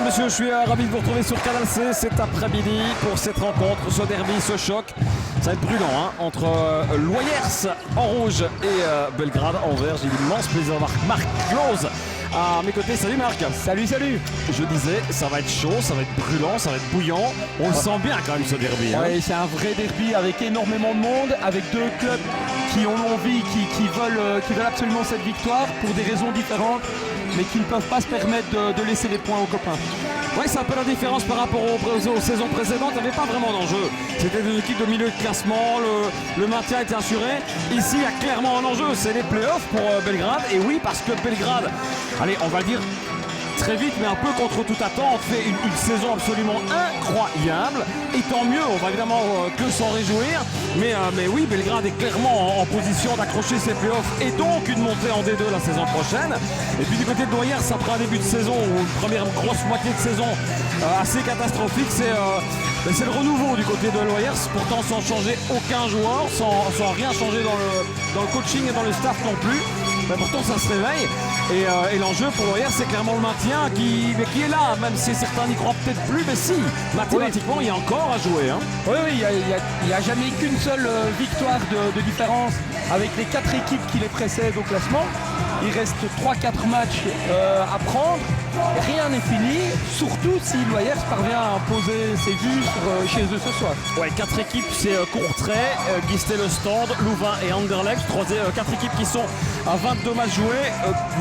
messieurs, je suis ravi de vous retrouver sur Canal C cet après-midi pour cette rencontre, ce derby, ce choc. Ça va être brûlant hein, entre Loyers en rouge et Belgrade en vert. J'ai l'immense plaisir d'avoir Marc Close à mes côtés. Salut Marc. Salut, salut. Je disais, ça va être chaud, ça va être brûlant, ça va être bouillant. On le sent bien quand même ce derby. Hein. Oui, c'est un vrai derby avec énormément de monde, avec deux clubs qui ont envie, qui veulent absolument cette victoire pour des raisons différentes, mais qui ne peuvent pas se permettre de laisser les points aux copains. Oui, c'est un peu la différence par rapport aux saisons précédentes. Il n'y avait pas vraiment d'enjeu. C'était des équipes de milieu de classement, le maintien était assuré. Ici, il y a clairement un enjeu, c'est les playoffs pour Belgrade. Et oui, parce que Belgrade, allez, on va le dire très vite, mais un peu contre toute attente, fait une saison absolument incroyable. Et tant mieux, on va évidemment que s'en réjouir. Mais oui, Belgrade est clairement en position d'accrocher ses playoffs et donc une montée en D2 la saison prochaine. Et puis du côté de Loyers, après un début de saison ou une première grosse moitié de saison assez catastrophique, c'est le renouveau du côté de Loyers, pourtant sans changer aucun joueur, sans rien changer dans le coaching et dans le staff non plus. Mais pourtant ça se réveille et l'enjeu pour Loyers c'est clairement le maintien qui est là, même si certains n'y croient peut-être plus, mais si, mathématiquement il y a encore à jouer. Hein. Oui, il n'y a jamais qu'une seule victoire de différence avec les 4 équipes qui les précèdent au classement. Il reste 3-4 matchs à prendre. Rien n'est fini, surtout si Loyers parvient à imposer ses vues chez eux ce soir. Ouais, 4 équipes, c'est Courtrai, Gistel Ostende, Louvain et Anderlecht. 4 équipes qui sont à 22 matchs joués,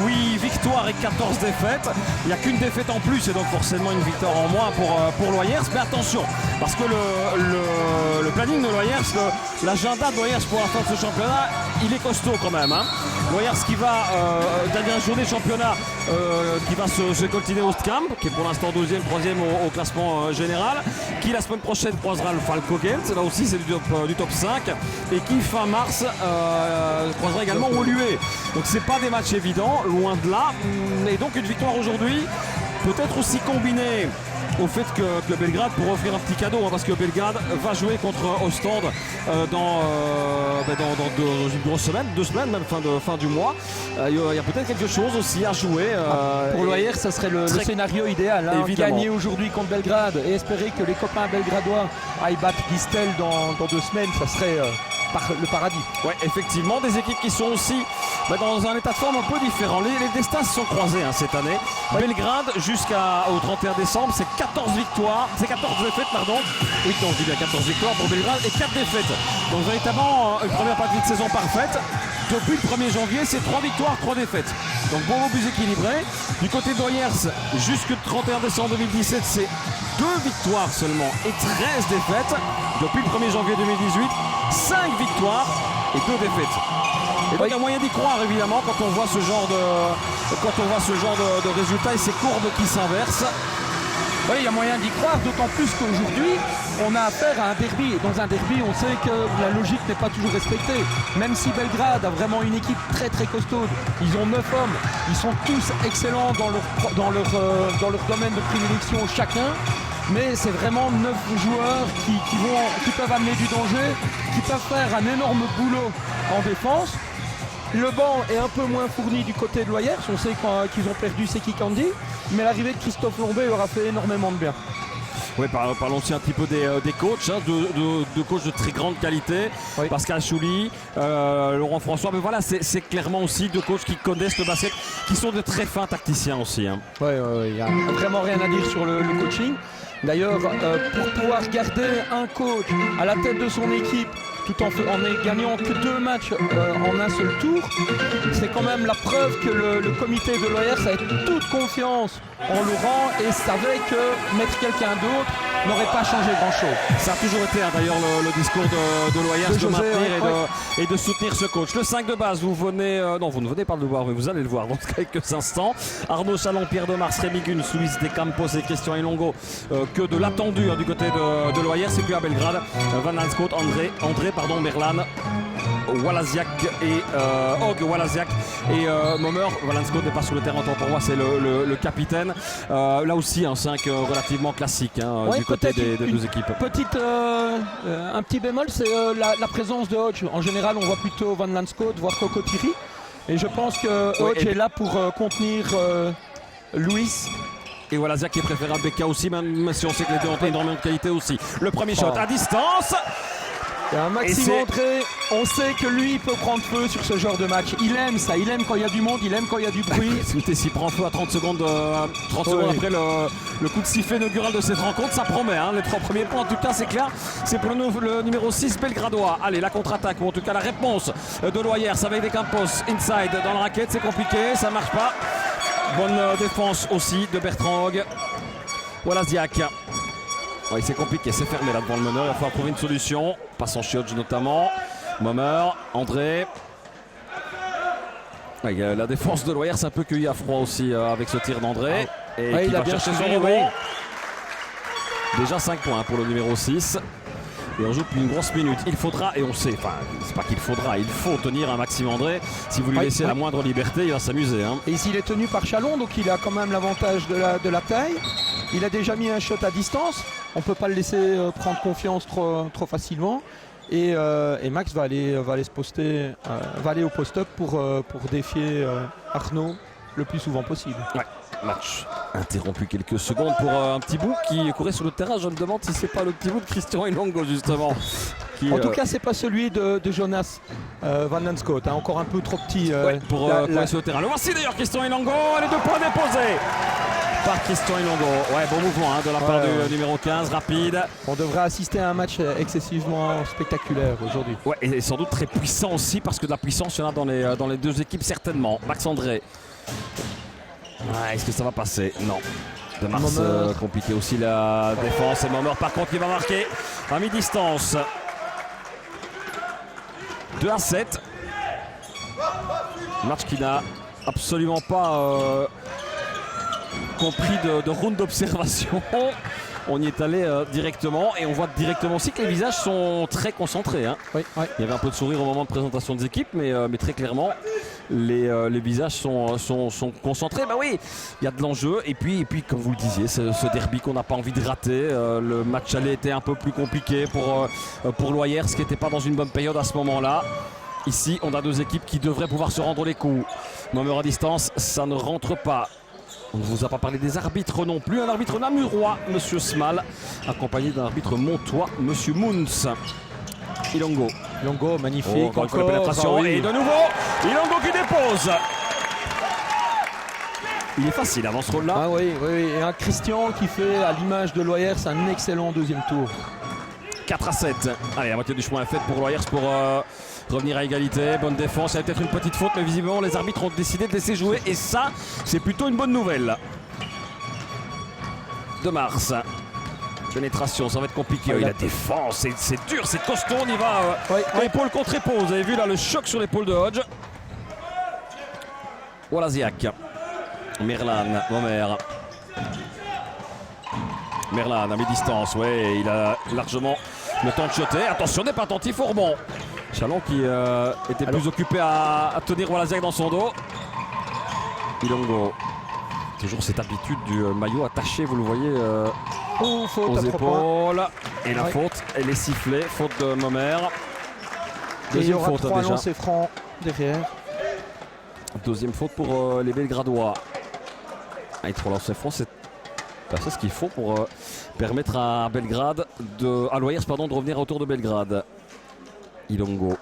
8 victoires et 14 défaites. Il n'y a qu'une défaite en plus et donc forcément une victoire en moins pour Loyers. Mais attention, parce que le planning de Loyers, l'agenda de Loyers pour la fin de ce championnat, il est costaud quand même. Hein. Loyers qui va, dernière journée de championnat, qui va se coltiner au Ostkamp, qui est pour l'instant 2e, 3e au classement général, qui la semaine prochaine croisera le Falco Gent, là aussi c'est du top 5, et qui fin mars croisera également Woluwe. Donc c'est pas des matchs évidents, loin de là, et donc une victoire aujourd'hui, peut-être aussi combinée au fait que Belgrade pourrait offrir un petit cadeau hein, parce que Belgrade va jouer contre Ostende dans une grosse semaine, 2 semaines même fin du mois. Il y a peut-être quelque chose aussi à jouer. Pour Loyers, ça serait le scénario idéal. Hein, gagner aujourd'hui contre Belgrade et espérer que les copains belgradois aillent battre Gistel dans 2 semaines, ça serait le paradis. Ouais, effectivement, des équipes qui sont aussi dans un état de forme un peu différent. Les destins se sont croisés hein, cette année. Ouais. Belgrade jusqu'au 31 décembre, c'est 14 victoires, c'est 14 défaites, pardon. Oui, non, je dis bien 14 victoires pour Belgrade et 4 défaites. Donc véritablement une première partie de saison parfaite. Depuis le 1er janvier, c'est 3 victoires, 3 défaites. Donc bon plus équilibré. Du côté de Loyers, jusqu'au 31 décembre 2017, c'est 2 victoires seulement et 13 défaites. Depuis le 1er janvier 2018, 5 victoires et 2 défaites. Et donc il y a moyen d'y croire évidemment quand on voit ce genre de résultats et ces courbes qui s'inversent. Oui, il y a moyen d'y croire, d'autant plus qu'aujourd'hui, on a affaire à un derby. Et dans un derby, on sait que la logique n'est pas toujours respectée. Même si Belgrade a vraiment une équipe très très costaude, ils ont 9 hommes, ils sont tous excellents dans leur domaine de prédilection chacun. Mais c'est vraiment 9 joueurs qui peuvent amener du danger, qui peuvent faire un énorme boulot en défense. Le banc est un peu moins fourni du côté de Loyers, on sait qu'ils ont perdu Seki Kandi, mais l'arrivée de Christophe Lombé aura fait énormément de bien. Oui, parlons aussi un petit peu des coachs, hein, de coachs de très grande qualité. Oui. Pascal Chouli, Laurent François, mais voilà, c'est clairement aussi 2 coachs qui connaissent le basket, qui sont de très fins tacticiens aussi. Hein. Oui, il n'y a vraiment rien à dire sur le coaching. D'ailleurs, pour pouvoir garder un coach à la tête de son équipe, tout en gagnant que 2 matchs en un seul tour, c'est quand même la preuve que le comité de Loyers avait toute confiance en Laurent et savait que mettre quelqu'un d'autre n'aurait pas changé grand-chose. Ça a toujours été d'ailleurs le discours de Loyers de maintenir et de soutenir ce coach. Le 5 de base, vous ne venez pas de le voir, mais vous allez le voir dans quelques instants. Arnaud Chalon, Pierre Demars, Rémi Guns, Luis De Campos et Christian Elongo, que de l'attendu hein, du côté de Loyers. Et puis à Belgrade, Van Lanscoot, Merlan, Walaziak et Og Walaziak et Momer. Valanscoot n'est pas sur le terrain, tant pour moi c'est le capitaine. Là aussi un 5 relativement classique hein, du côté des 2 équipes. Un petit bémol, c'est la présence de Hodge. En général on voit plutôt Van Lanscoot, voire Coco Thierry. Et je pense que Hodge est là pour contenir Louis Et voilà, Ziak qui est préférable Beka aussi, même si on sait que les deux ont énormément de qualité aussi. Le premier shot à distance. Il y a un Maxime André, on sait que lui il peut prendre feu sur ce genre de match. Il aime ça, il aime quand il y a du monde, il aime quand il y a du bruit. S'il prend feu à 30 secondes, secondes après le coup de sifflet inaugural de cette rencontre, ça promet. Hein, les 3 premiers points, en tout cas, c'est clair. C'est pour le numéro 6 belgradois. Allez, la contre-attaque, ou en tout cas la réponse de Loyers avec des Campos inside dans la raquette. C'est compliqué, ça marche pas. Bonne défense aussi de Bertrand Hogg. Voilà Ziak. Oui, c'est compliqué, c'est fermé là devant le meneur. Il va falloir trouver une solution. Passe en Chiodge notamment. Momer, André. Ouais, la défense de Loyers, c'est un peu cueilli à froid aussi avec ce tir d'André. Et ouais, qui il va a bien chercher suivi, son rebond. Déjà 5 points pour le numéro 6. Et on joue depuis une grosse minute. Il faudra, et on sait, enfin, c'est pas qu'il faudra, il faut tenir un Maxime André. Si vous lui laissez la moindre liberté, il va s'amuser. Hein. Et s'il est tenu par Chalon, donc il a quand même l'avantage de la taille. Il a déjà mis un shot à distance. On ne peut pas le laisser prendre confiance trop facilement. Et Max va aller se poster, va aller au post-up pour défier Arnaud le plus souvent possible. Ouais. Match interrompu quelques secondes pour un petit bout qui courait sur le terrain. Je me demande si c'est pas le petit bout de Christian Ilongo justement. En tout cas, c'est pas celui de Jonas Van Lanskot, hein, encore un peu trop petit. Pour courir sur le terrain. Le voici d'ailleurs, Christian Ilongo. Les 2 points déposés par Christian Ilongo. Ouais, bon mouvement de la part du numéro 15, rapide. On devrait assister à un match excessivement spectaculaire aujourd'hui. Ouais, et sans doute très puissant aussi parce que de la puissance, il y en a dans les deux équipes certainement. Max André. Ah, est-ce que ça va passer? Non. De Mars, compliqué aussi la défense. Et Momer par contre qui va marquer à mi-distance. 2-7. Match qui n'a absolument pas compris de round d'observation. On y est allé directement et on voit directement aussi que les visages sont très concentrés. Hein. Oui. Il y avait un peu de sourire au moment de présentation des équipes, mais très clairement, les visages sont concentrés. Bah oui, il y a de l'enjeu. Et puis, comme vous le disiez, ce derby qu'on n'a pas envie de rater. Le match aller était un peu plus compliqué pour Loyers, qui n'était pas dans une bonne période à ce moment-là. Ici, on a 2 équipes qui devraient pouvoir se rendre les coups. Momer à distance, ça ne rentre pas. On ne vous a pas parlé des arbitres non plus. Un arbitre namurois, Monsieur Smal, accompagné d'un arbitre montois, Monsieur Moons. Ilongo, magnifique. Encore une pénétration. Et de nouveau, Ilongo qui dépose. Il est facile avant ce rôle-là. Ah oui. Et un Christian qui fait, à l'image de Loyers, un excellent deuxième tour. 4-7. Allez, la moitié du chemin est faite pour Loyers pour revenir à égalité. Bonne défense. Il y a peut-être une petite faute, mais visiblement les arbitres ont décidé de laisser jouer. Et ça, c'est plutôt une bonne nouvelle. De Mars. Pénétration, ça va être compliqué. La défense, c'est dur, c'est costaud. On y va épaule contre épaule. Vous avez vu là le choc sur l'épaule de Hodge. Voilà Ziak. Merlan, Momer. Merlan à mi-distance, il a largement le temps de shotter. Attention, n'est pas attentif au rebond. Chalon qui était plus occupé à tenir Walaziak dans son dos. Ilongo. Toujours cette habitude du maillot attaché, vous le voyez, faute aux épaules. Et la faute, elle est sifflée. Faute de Momer. Deuxième faute 3 déjà. Lancers francs derrière. Deuxième faute pour les Belgradois. Et 3 lancers francs, c'est ce qu'il faut pour permettre à Belgrade à Loyers de revenir autour de Belgrade. Ilongo.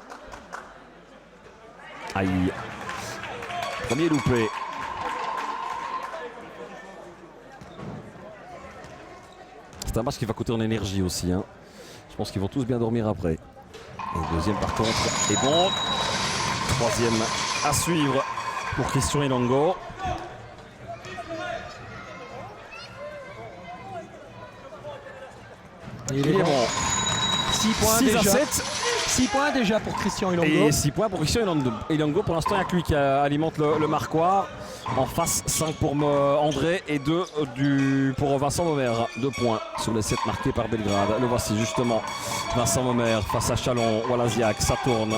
Aïe. Premier loupé. C'est un match qui va coûter en énergie aussi. Hein. Je pense qu'ils vont tous bien dormir après. Et le deuxième par contre est bon. Troisième à suivre pour Christian Ilongo. Il est bon. 6 points 6 déjà. à 7. 6 points déjà pour Christian Ilongo. Et 6 points pour Christian Ilongo. Pour l'instant, il n'y a que lui qui alimente le marquoir. En face, 5 pour André et 2 pour Vincent Momer. 2 points sur les 7 marqués par Belgrade. Le voici justement. Vincent Momer face à Chalon. Walaziak, ça tourne.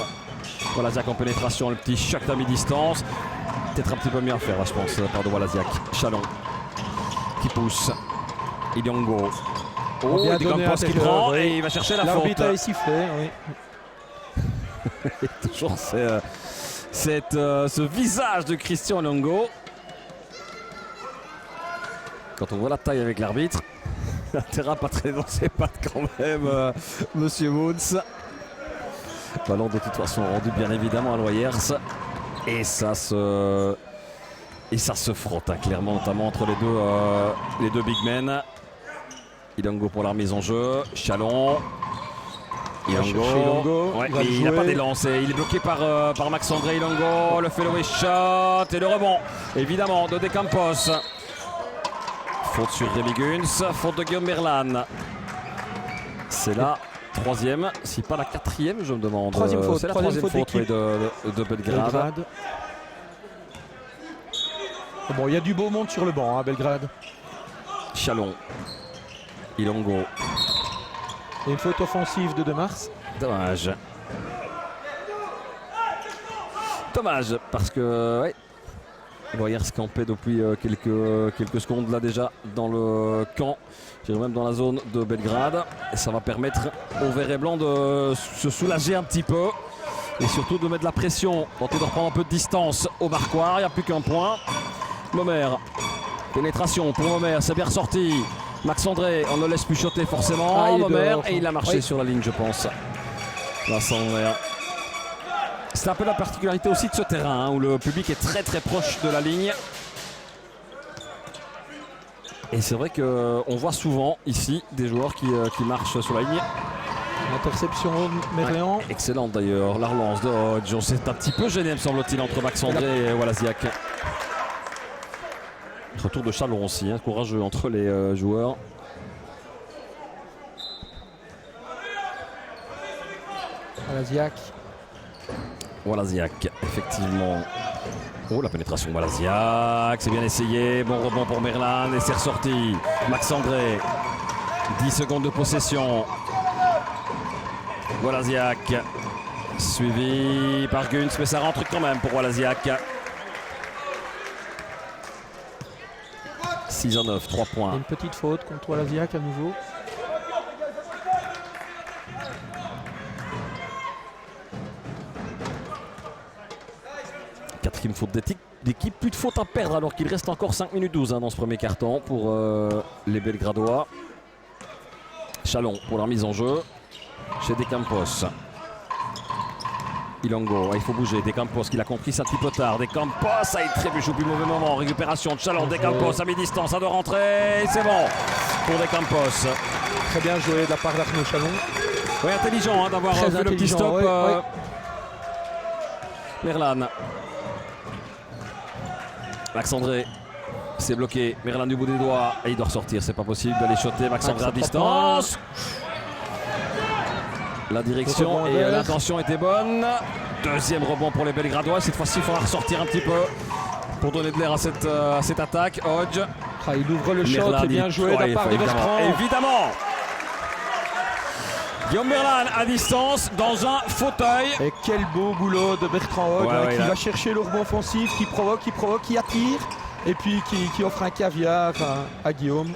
Walaziak en pénétration. Le petit choc à mi-distance. Peut-être un petit peu mieux à faire, là, je pense, par de Walaziak. Chalon qui pousse. Ilongo. Oh, il Campos qui prend et il va chercher la faute. L'arbitre a sifflé, Et toujours ce visage de Christian Ilongo. Quand on voit la taille avec l'arbitre, un terrain pas très dans ses pattes quand même, Monsieur Moons. Ballon de toute façon rendu bien évidemment à Loyers. Et ça se frotte hein, clairement, notamment entre les deux big men. Ilongo pour la remise en jeu. Chalon. Ilongo. Ouais, il n'a pas d'élan. Il est bloqué par Max-André Ilongo. Le fadeaway shot et le rebond évidemment de De Campos. Faute sur Rémi Guns. Faute de Guillaume Merlan. C'est la troisième, si pas la quatrième, je me demande. Troisième faute. C'est la troisième faute de Belgrade. Bon, il y a du beau monde sur le banc à Belgrade. Chalon. Ilongo. Et une faute offensive de Mars. Dommage. Dommage, parce que ouais, Loyers campait depuis quelques secondes là déjà dans le camp, je dirais même dans la zone de Belgrade. Et ça va permettre aux verts et blancs de se soulager un petit peu. Et surtout de mettre de la pression, tenter de reprendre un peu de distance au marquoir. Il n'y a plus qu'un point. Momer. Pénétration pour Momer, c'est bien ressorti. Max-André, on ne laisse plus shotter forcément. Momer, et il a marché sur la ligne, je pense. Vincent Momer. C'est un peu la particularité aussi de ce terrain, hein, où le public est très très proche de la ligne. Et c'est vrai qu'on voit souvent ici des joueurs qui marchent sur la ligne. Interception Merléan. Ouais, excellente d'ailleurs, la relance de Hodge. On s'est un petit peu gêné, me semble-t-il, entre Max-André et Walaziak. Retour de Chalon aussi, hein, courageux entre les joueurs. Walaziak, effectivement. Oh, la pénétration Walaziak, c'est bien essayé. Bon rebond pour Merlan et c'est ressorti. Max-André, 10 secondes de possession. Walaziak, suivi par Guns, mais ça rentre quand même pour Walaziak. 6-9, 3 points. Une petite faute contre Walaziak à nouveau. Quatrième faute d'équipe, plus de fautes à perdre alors qu'il reste encore 5 minutes 12 hein, dans ce premier carton pour les Belgradois. Chalon pour la remise en jeu chez De Campos. Ilongo, il faut bouger. De Campos qui l'a compris, c'est un petit peu tard. De Campos a été trébuché au plus mauvais moment. Récupération de Chalon. De Campos à mi-distance, ça doit rentrer. C'est bon pour De Campos. Très bien joué de la part d'Arnaud Chalon. Oui, intelligent hein, d'avoir fait le petit stop. Merlan. Max-André, c'est bloqué. Merlan du bout des doigts et il doit ressortir. C'est pas possible d'aller shotter. Max-André à distance. La direction et l'intention était bonne. Deuxième rebond pour les Belgradois. Cette fois-ci, il faudra ressortir un petit peu pour donner de l'air à cette attaque. Hodge. Il ouvre le shot et bien joué de la part de Bertrand. Évidemment. Guillaume Merlan à distance dans un fauteuil. Et quel beau boulot de Bertrand Hodge qui va chercher le rebond offensif, qui provoque, qui attire et puis qui offre un caviar à Guillaume.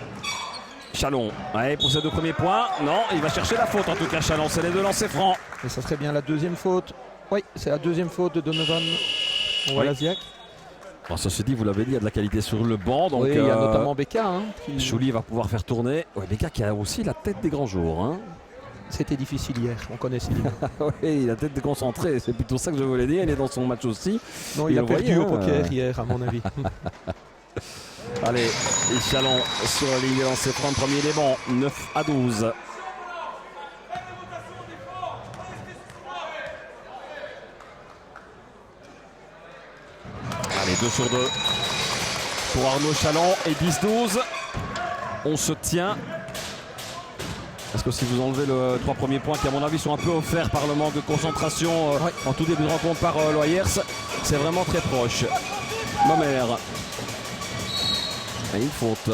Chalon, ouais, pour ses deux premiers points. Non, il va chercher la faute en tout cas, Chalon. C'est les deux lancers francs. Et ça serait bien la deuxième faute. Oui, c'est la deuxième faute de Donovan Walaziak. Bon, ça se dit, vous l'avez dit, il y a de la qualité sur le banc. Donc, oui, il y a notamment Beka. Hein, Chouli va pouvoir faire tourner. Ouais, Beka qui a aussi la tête des grands jours. Hein. C'était difficile hier, on connaît Céline. Oui, la tête déconcentrée, c'est plutôt ça que je voulais dire. Il est dans son match aussi. Non, il a perdu au poker hier, à mon avis. Allez, et Chalon sur la ligne de lancer franc, premier des bons, 9-12. Allez, 2 sur 2 pour Arnaud Chalon et 10-12. On se tient. Parce que si vous enlevez les 3 premiers points qui à mon avis sont un peu offerts par le manque de concentration en tout début de rencontre par Loyers, c'est vraiment très proche. Momer. Et une faute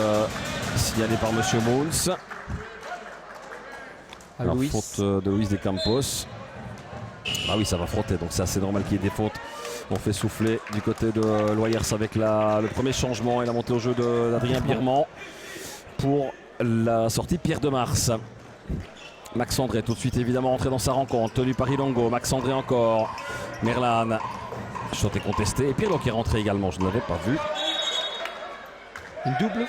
signalée par Monsieur Moons. Alors, faute de Luis De Campos. Ah oui, ça va frotter, donc c'est assez normal qu'il y ait des fautes. On fait souffler du côté de Loyers avec le premier changement et la montée au jeu d'Adrien Birman pour la sortie Pierre de Mars. Max-André tout de suite évidemment entré dans sa rencontre, tenu par Ilongo. Max-André encore. Merlan. Shot est contesté. Et Pirlo qui est rentré également, je ne l'avais pas vu. Une double.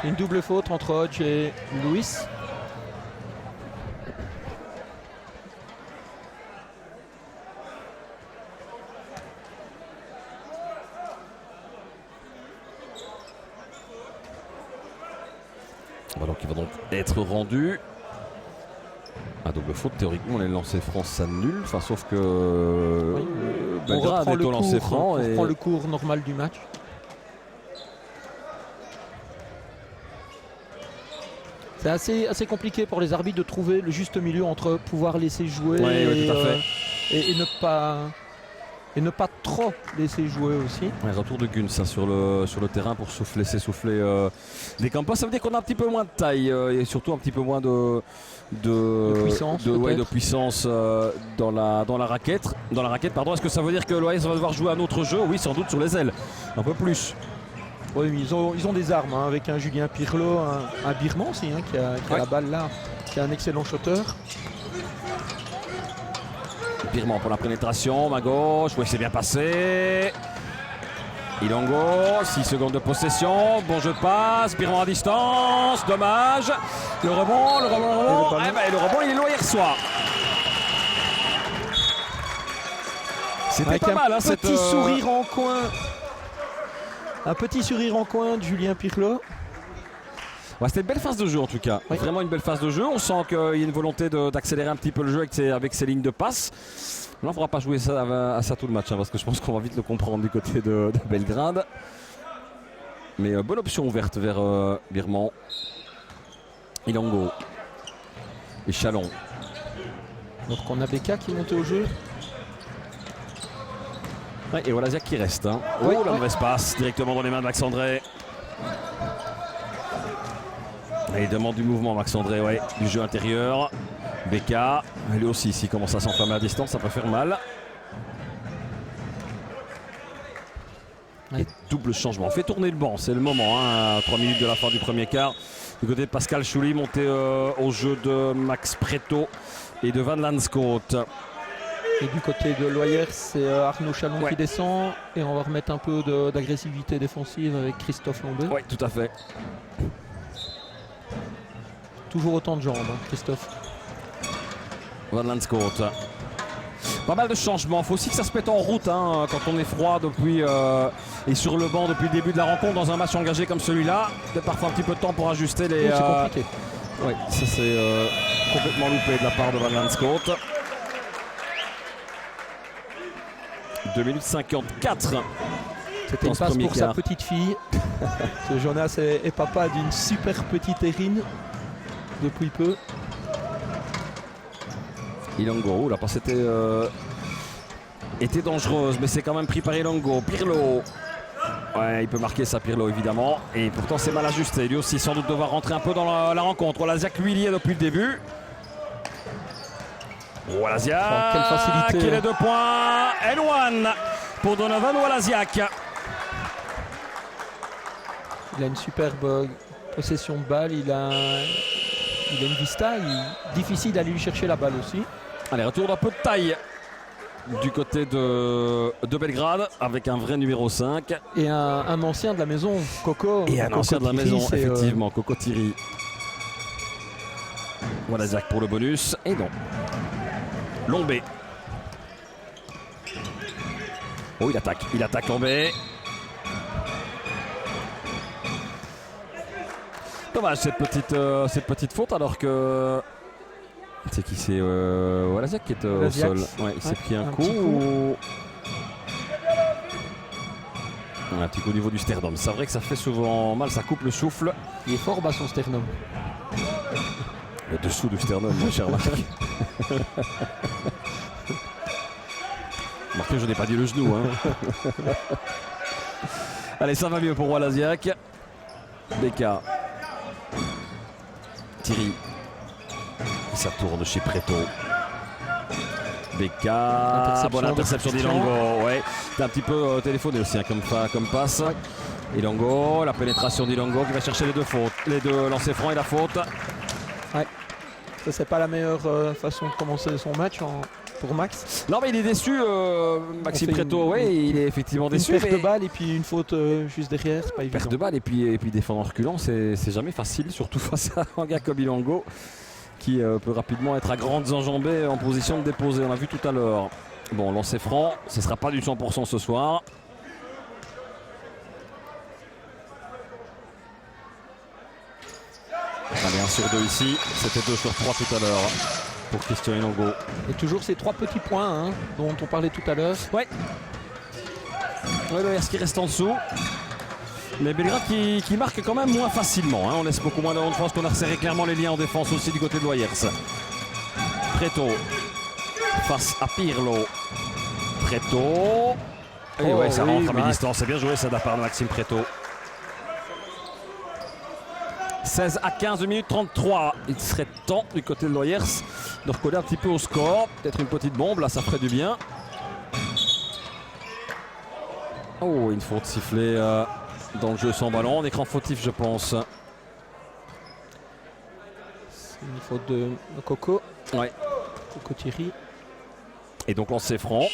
Une double faute entre Hodge et Lewis. Alors qui va donc être rendu. Un double faute, théoriquement les lancers francs s'annulent, enfin, sauf que Oui. Belgrade est au lancer franc. On Et... reprend le cours normal du match. C'est assez compliqué pour les arbitres de trouver le juste milieu entre pouvoir laisser jouer Oui, tout à fait. et ne pas trop laisser jouer aussi. Un retour de Guns hein, sur le terrain pour laisser souffler des Campos. Ça veut dire qu'on a un petit peu moins de taille et surtout un petit peu moins de puissance, de puissance dans la raquette. Pardon. Est-ce que ça veut dire que l'OAS va devoir jouer un autre jeu? Oui, sans doute sur les ailes. Un peu plus. Oui, mais ils ont des armes hein, avec un Julien Pirlo, un Birman aussi hein, qui a la balle là, qui est un excellent shooter. Pirement pour la pénétration, main gauche, oui c'est bien passé. Ilongo, 6 secondes de possession, bon jeu de passe, Pirement à distance, dommage. Le rebond. Et le rebond il est loin hier soir. C'était Avec pas mal un hein, petit sourire en coin. Un petit sourire en coin de Julien Pirlo. Ouais, c'était une belle phase de jeu en tout cas. Oui. Vraiment une belle phase de jeu. On sent qu'il y a une volonté d'accélérer un petit peu le jeu avec ses lignes de passe. Là, on ne pourra pas jouer ça, à ça tout le match hein, parce que je pense qu'on va vite le comprendre du côté de Belgrade. Mais bonne option ouverte vers Birman. Ilongo. Et Chalon. Donc on a Beka qui est monté au jeu. Ouais, et Walaziak qui reste. Hein. Oui, la oui. mauvaise passe directement dans les mains de Max André. Et il demande du mouvement Max André, ouais, du jeu intérieur. Beka, lui aussi s'il commence à s'enflammer à distance, ça peut faire mal. Ouais. Et double changement. On fait tourner le banc, c'est le moment. Hein, à 3 minutes de la fin du premier quart. Du côté de Pascal Chouli, monté au jeu de Max Preto et de Van Lanscoot. Et du côté de Loyer, c'est Arnaud Chalon Ouais. qui descend. Et on va remettre un peu d'agressivité défensive avec Christophe Lombé. Oui, tout à fait. Toujours autant de jambes, hein, Christophe. Van Lanscoot. Pas mal de changements. Il faut aussi que ça se mette en route hein, quand on est froid et sur le banc depuis le début de la rencontre dans un match engagé comme celui-là. Il y a parfois un petit peu de temps pour ajuster les. C'est compliqué. Oui, ça c'est complètement loupé de la part de Van Lanscoot. 2 minutes 54. C'était dans une ce passe premier pour sa quart. petite fille. Ce Jonas est papa d'une super petite Erin depuis peu. Ilongo, la passe était dangereuse, mais c'est quand même pris par Ilongo. Pirlo. Ouais, il peut marquer ça, Pirlo, évidemment. Et pourtant, c'est mal ajusté. Lui aussi, sans doute, devoir rentrer un peu dans la rencontre. Walaziak, lui, il y est depuis le début. Walaziak. Oh, quelle facilité. Qui est les 2 points. N1 pour Donovan Walaziak. Il a une superbe possession de balle. Il a une vista. Difficile d'aller lui chercher la balle aussi. Allez, retour d'un peu de taille du côté de Belgrade avec un vrai numéro 5. Et un ancien de la maison, Coco. Et un Coco ancien de la Thierry, maison, c'est, effectivement, Coco Thierry. Walaziak pour le bonus. Et non. Lombé. Oh, il attaque Lombé. Dommage cette petite faute alors que. C'est qui c'est Walaziak qui est au Walaziak. sol. Ouais, il s'est pris un coup. petit coup. Un petit coup au niveau du sternum. C'est vrai que ça fait souvent mal, ça coupe le souffle. Il est fort bas son sternum. Le dessous du sternum, mon cher Marc. Marc, je n'ai pas dit le genou. Hein. Allez, ça va mieux pour Walaziak. Beka. Thierry. Et ça tourne chez Preto. Beka. Bonne interception d'Ilongo. Ouais. C'est un petit peu téléphoné aussi hein, comme passe. Ilongo. La pénétration d'Ilongo qui va chercher les deux lancers francs et la faute. Ça, c'est pas la meilleure façon de commencer son match pour Max. Non mais il est déçu, Maxime Préto, oui, il est effectivement déçu. Une perte de balle et puis une faute juste derrière, c'est pas évident. Perte de balle et puis défendre en reculant, c'est jamais facile, surtout face à un gars comme Ilongo qui peut rapidement être à grandes enjambées en position de déposer. On a vu tout à l'heure. Bon, lancer franc, ce ne sera pas du 100% ce soir. Allez, 1 sur 2 ici, c'était 2 sur 3 tout à l'heure pour Christian Ilongo. Et toujours ces 3 petits points dont on parlait tout à l'heure. Ouais. Le RS qui reste en dessous. Mais Belgrade qui marque quand même moins facilement. On laisse beaucoup moins de je pense qu'on a resserré clairement les liens en défense aussi du côté de Loyers. Préto face à Pirlo. Préto. Et ouais, ça rentre à mi-distance. C'est bien joué ça de la part de Maxime Préto. 16 à 15 minutes 33. Il serait temps du côté de Loyers de recoller un petit peu au score. Peut-être une petite bombe, là ça ferait du bien. Oh, une faute sifflée dans le jeu sans ballon. Un écran fautif je pense. C'est une faute de Coco. Ouais. Coco Thierry. Et donc lancer franc.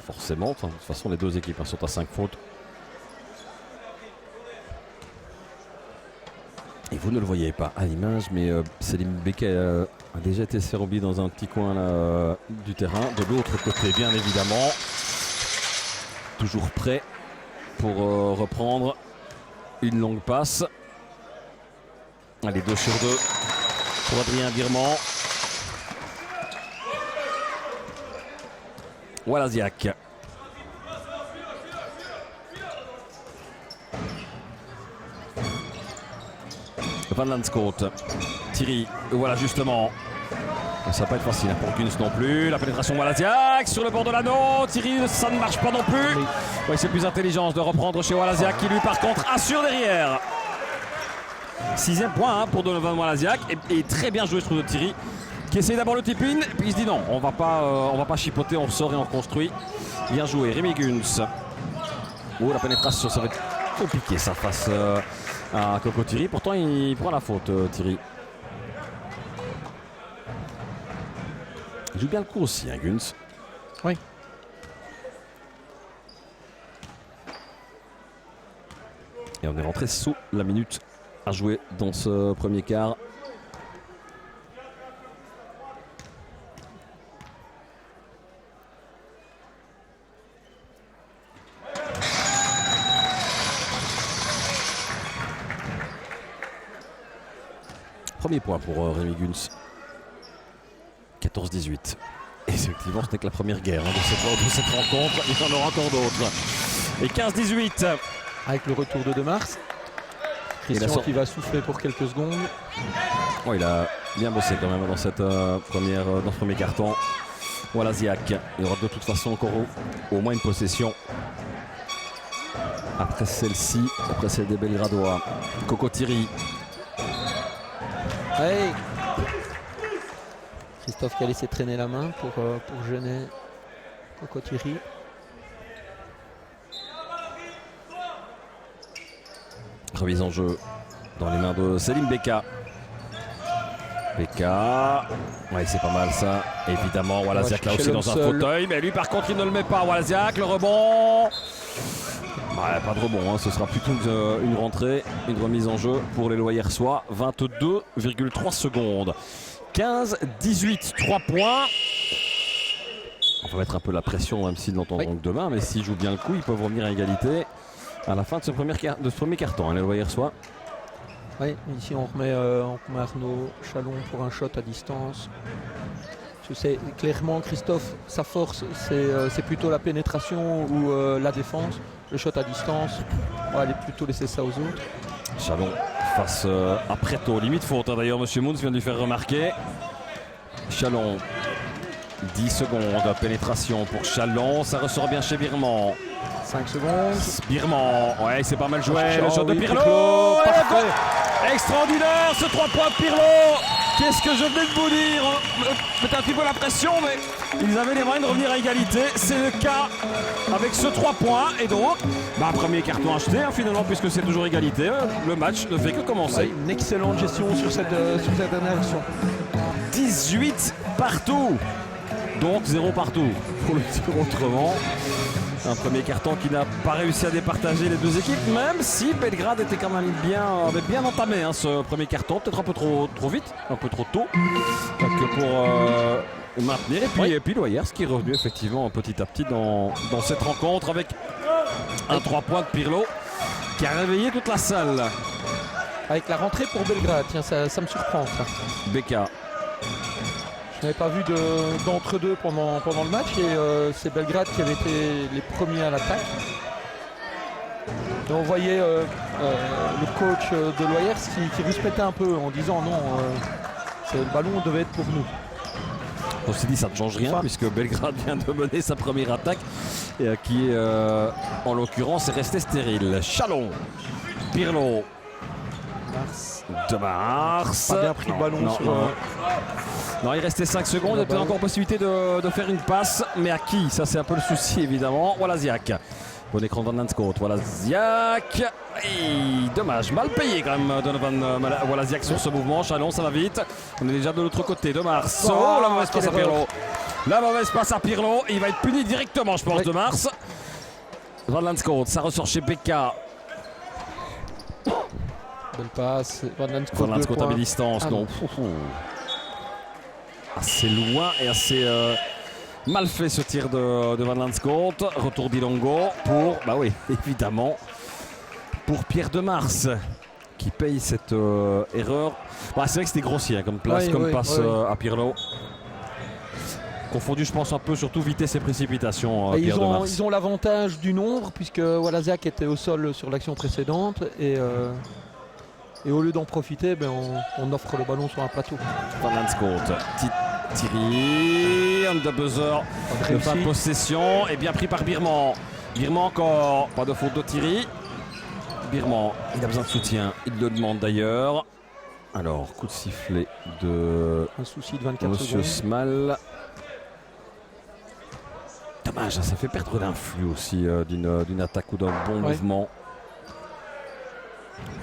Forcément, de toute façon les deux équipes sont à 5 fautes. Et vous ne le voyez pas à l'image, mais Selim Beka a déjà été servi dans un petit coin là, du terrain. De l'autre côté, bien évidemment. Toujours prêt pour reprendre une longue passe. Allez, 2 sur 2 pour Adrien Birman. Walaziak. Van Landscoot, Thierry, voilà justement. Ça va pas être facile pour Guns non plus. La pénétration Walaziak sur le bord de l'anneau. Thierry, ça ne marche pas non plus. Oui, c'est plus intelligent de reprendre chez Walaziak qui lui par contre assure derrière. 6e point pour Donovan Walaziak et très bien joué sur le Thierry qui essaye d'abord le tip-in puis il se dit non, on va pas chipoter, on ressort et on construit. Bien joué, Rémi Guns. Oh, la pénétration, ça va être compliqué ça face à Coco Thierry. Pourtant il prend la faute Thierry. Il joue bien le coup aussi, Guns. Oui. Et on est rentré sous la minute à jouer dans ce premier quart. Premier point pour Rémi Guns. 14-18. Et effectivement, ce n'est que la première guerre de cette rencontre. Il y en aura encore d'autres. Et 15-18. Avec le retour de Mars. Christian qui va souffler pour quelques secondes. Oh, il a bien bossé quand même dans cette dans ce premier carton. Voilà Ziak. Il y aura de toute façon encore au moins une possession. Après celle-ci, après celle des Belgradois. Coco Thierry. Hey. Christophe qui a laissé traîner la main pour gêner Coco Thierry. Remise en jeu dans les mains de Selim Beka. Beka. Ouais, c'est pas mal ça. Évidemment, Walaziak là aussi dans un fauteuil. Mais lui par contre il ne le met pas. Walaziak, le rebond. Ouais, pas de rebond, ce sera plutôt une rentrée, une remise en jeu pour les Loyersois. 22,3 secondes. 15-18, 3 points. On va mettre un peu la pression même s'ils n'entendront que demain. Mais s'ils jouent bien le coup, ils peuvent revenir à égalité à la fin de ce premier carton, les Loyersois. Oui, ici on remet Arnaud Chalon pour un shot à distance. Je sais clairement Christophe, sa force c'est plutôt la pénétration ou la défense. Le shot à distance, on va aller plutôt laisser ça aux autres. Chalon face à Préto, limite faute d'ailleurs, monsieur Moons vient de lui faire remarquer. Chalon, 10 secondes, pénétration pour Chalon, ça ressort bien chez Birman. 5 secondes. Birman, ouais c'est pas mal joué, le shot de Pirlo. Extraordinaire ce 3 points de Pirlo. Qu'est-ce que je venais de vous dire? Peut-être un petit peu la pression, mais ils avaient les moyens de revenir à égalité. C'est le cas avec ce 3 points. Et donc, premier carton acheté finalement, puisque c'est toujours égalité. Le match ne fait que commencer. Ouais, une excellente gestion sur cette dernière action. 18 partout. Donc 0 partout, pour le dire autrement. Un premier carton qui n'a pas réussi à départager les deux équipes, même si Belgrade était quand même avait bien entamé ce premier carton, peut-être un peu trop vite, un peu trop tôt, que pour maintenir. Et puis Loyers qui est revenu effectivement petit à petit dans cette rencontre avec un 3 points de Pirlo qui a réveillé toute la salle. Avec la rentrée pour Belgrade, tiens, ça me surprend ça. Beka. Je n'avais pas vu d'entre-deux pendant le match et c'est Belgrade qui avait été les premiers à l'attaque. Et on voyait le coach de Loyers qui respectait un peu en disant non, le ballon devait être pour nous. On s'est dit ça ne change rien puisque Belgrade vient de mener sa première attaque et qui en l'occurrence est resté stérile. Chalon, Pirlo, de Mars. Pas bien pris le ballon Non, il restait 5 secondes, il y a peut-être encore possibilité de faire une passe, mais à qui? Ça c'est un peu le souci évidemment. Walaziak. Bon écran de Van Lanscoot, Walaziak. Dommage, mal payé quand même Donovan Walaziak sur ce mouvement. Chalon, ça va vite. On est déjà de l'autre côté. De Mars. Oh, la mauvaise passe à Pirlo. La mauvaise passe à Pirlo. Il va être puni directement, je pense, de Mars. Van Lanscoot, ça ressort chez Beka. Belle passe. Van Lanscoot à mi-distance. Non. Assez loin et assez mal fait ce tir de Van Lanscoot. Retour d'Ilongo pour, bah oui, évidemment, pour Pierre de Mars qui paye cette erreur. Bah, c'est vrai que c'était grossier comme place, passe à Pirlo. Confondu, je pense, un peu surtout vitesse et précipitation. Pierre de Mars. Ils ont l'avantage du nombre puisque Walaziak était au sol sur l'action précédente et au lieu d'en profiter, on offre le ballon sur un plateau. Van Lanscoot, Thierry, under buzzer, de fin de possession, et bien pris par Birman. Birman encore, pas de faute de Thierry. Birman, il a besoin de soutien, il le demande d'ailleurs. Alors, coup de sifflet de un souci de 24 Monsieur secondes. Small. Dommage, ça fait perdre l'influx aussi d'une attaque ou d'un bon mouvement.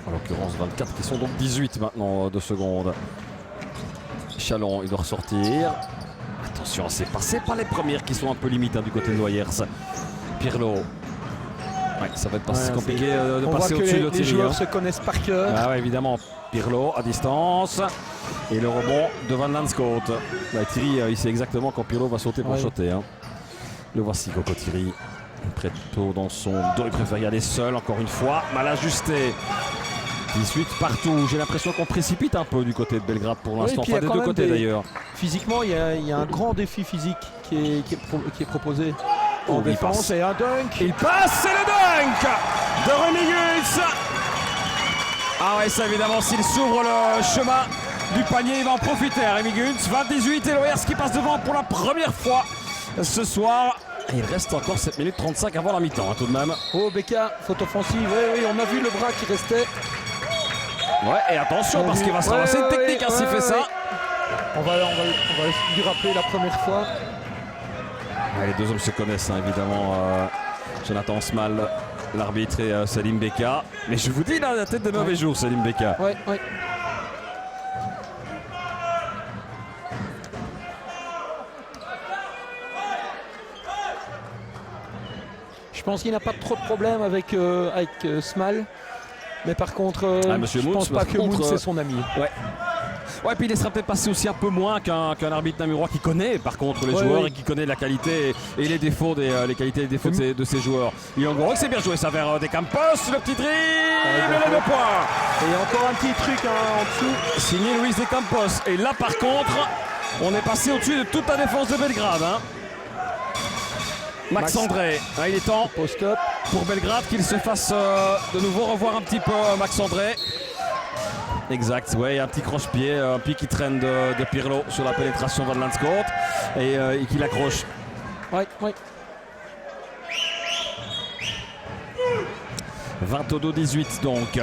En l'occurrence 24 qui sont donc 18 maintenant de secondes. Chalon, il doit ressortir. Attention, c'est passé par les premières qui sont un peu limites du côté de Loyers. Pirlo. Ouais, ça va être pas si compliqué de passer au-dessus de Thierry. Les joueurs se connaissent par cœur. Ah ouais, évidemment. Pirlo à distance. Et le rebond de Van Lanscoot. Thierry, il sait exactement quand Pirlo va sauter pour shotter. Le voici, Coco Thierry. Très tôt dans son dos, il préfère y aller seul, encore une fois, mal ajusté. 18 partout, j'ai l'impression qu'on précipite un peu du côté de Belgrade pour l'instant, des deux côtés d'ailleurs. Physiquement, il y a un grand défi physique qui est proposé en défense et un dunk. Il passe, c'est le dunk de Remigus. Ah ouais, ça évidemment, s'il s'ouvre le chemin du panier, il va en profiter. Remigus, 28 et Loyers qui passe devant pour la première fois ce soir. Il reste encore 7 minutes 35 avant la mi-temps tout de même. Oh Beka, faute offensive, oui, on a vu le bras qui restait. Ouais, et attention parce qu'il va se ramasser une technique s'il fait ça. On va lui rappeler la première fois. Ouais, les deux hommes se connaissent évidemment. Jonathan Small, l'arbitre, et Salim Beka. Mais je vous dis, il a la tête de mauvais jour, Salim Beka. Ouais. Je pense qu'il n'a pas trop de problème avec Small. Mais par contre, je ne pense pas que Moons c'est son ami. Ouais, puis il laissera peut-être passer aussi un peu moins qu'un arbitre namurois qui connaît par contre les joueurs et qui connaît la qualité et les défauts les qualités et les défauts de ses joueurs. Ilongo, c'est bien joué ça vers Des Campos, le petit dribble, le 2 points. Et encore un petit truc en dessous. Signé Luis Des Campos. Et là par contre, on est passé au-dessus de toute la défense de Belgrade. Max André, il est temps pour Belgrade qu'il se fasse de nouveau revoir un petit peu Max André. Exact, un petit croche-pied, un pied qui traîne de Pirlo sur la pénétration Van Lanscoot et qui l'accroche. Ouais. 22-18 donc.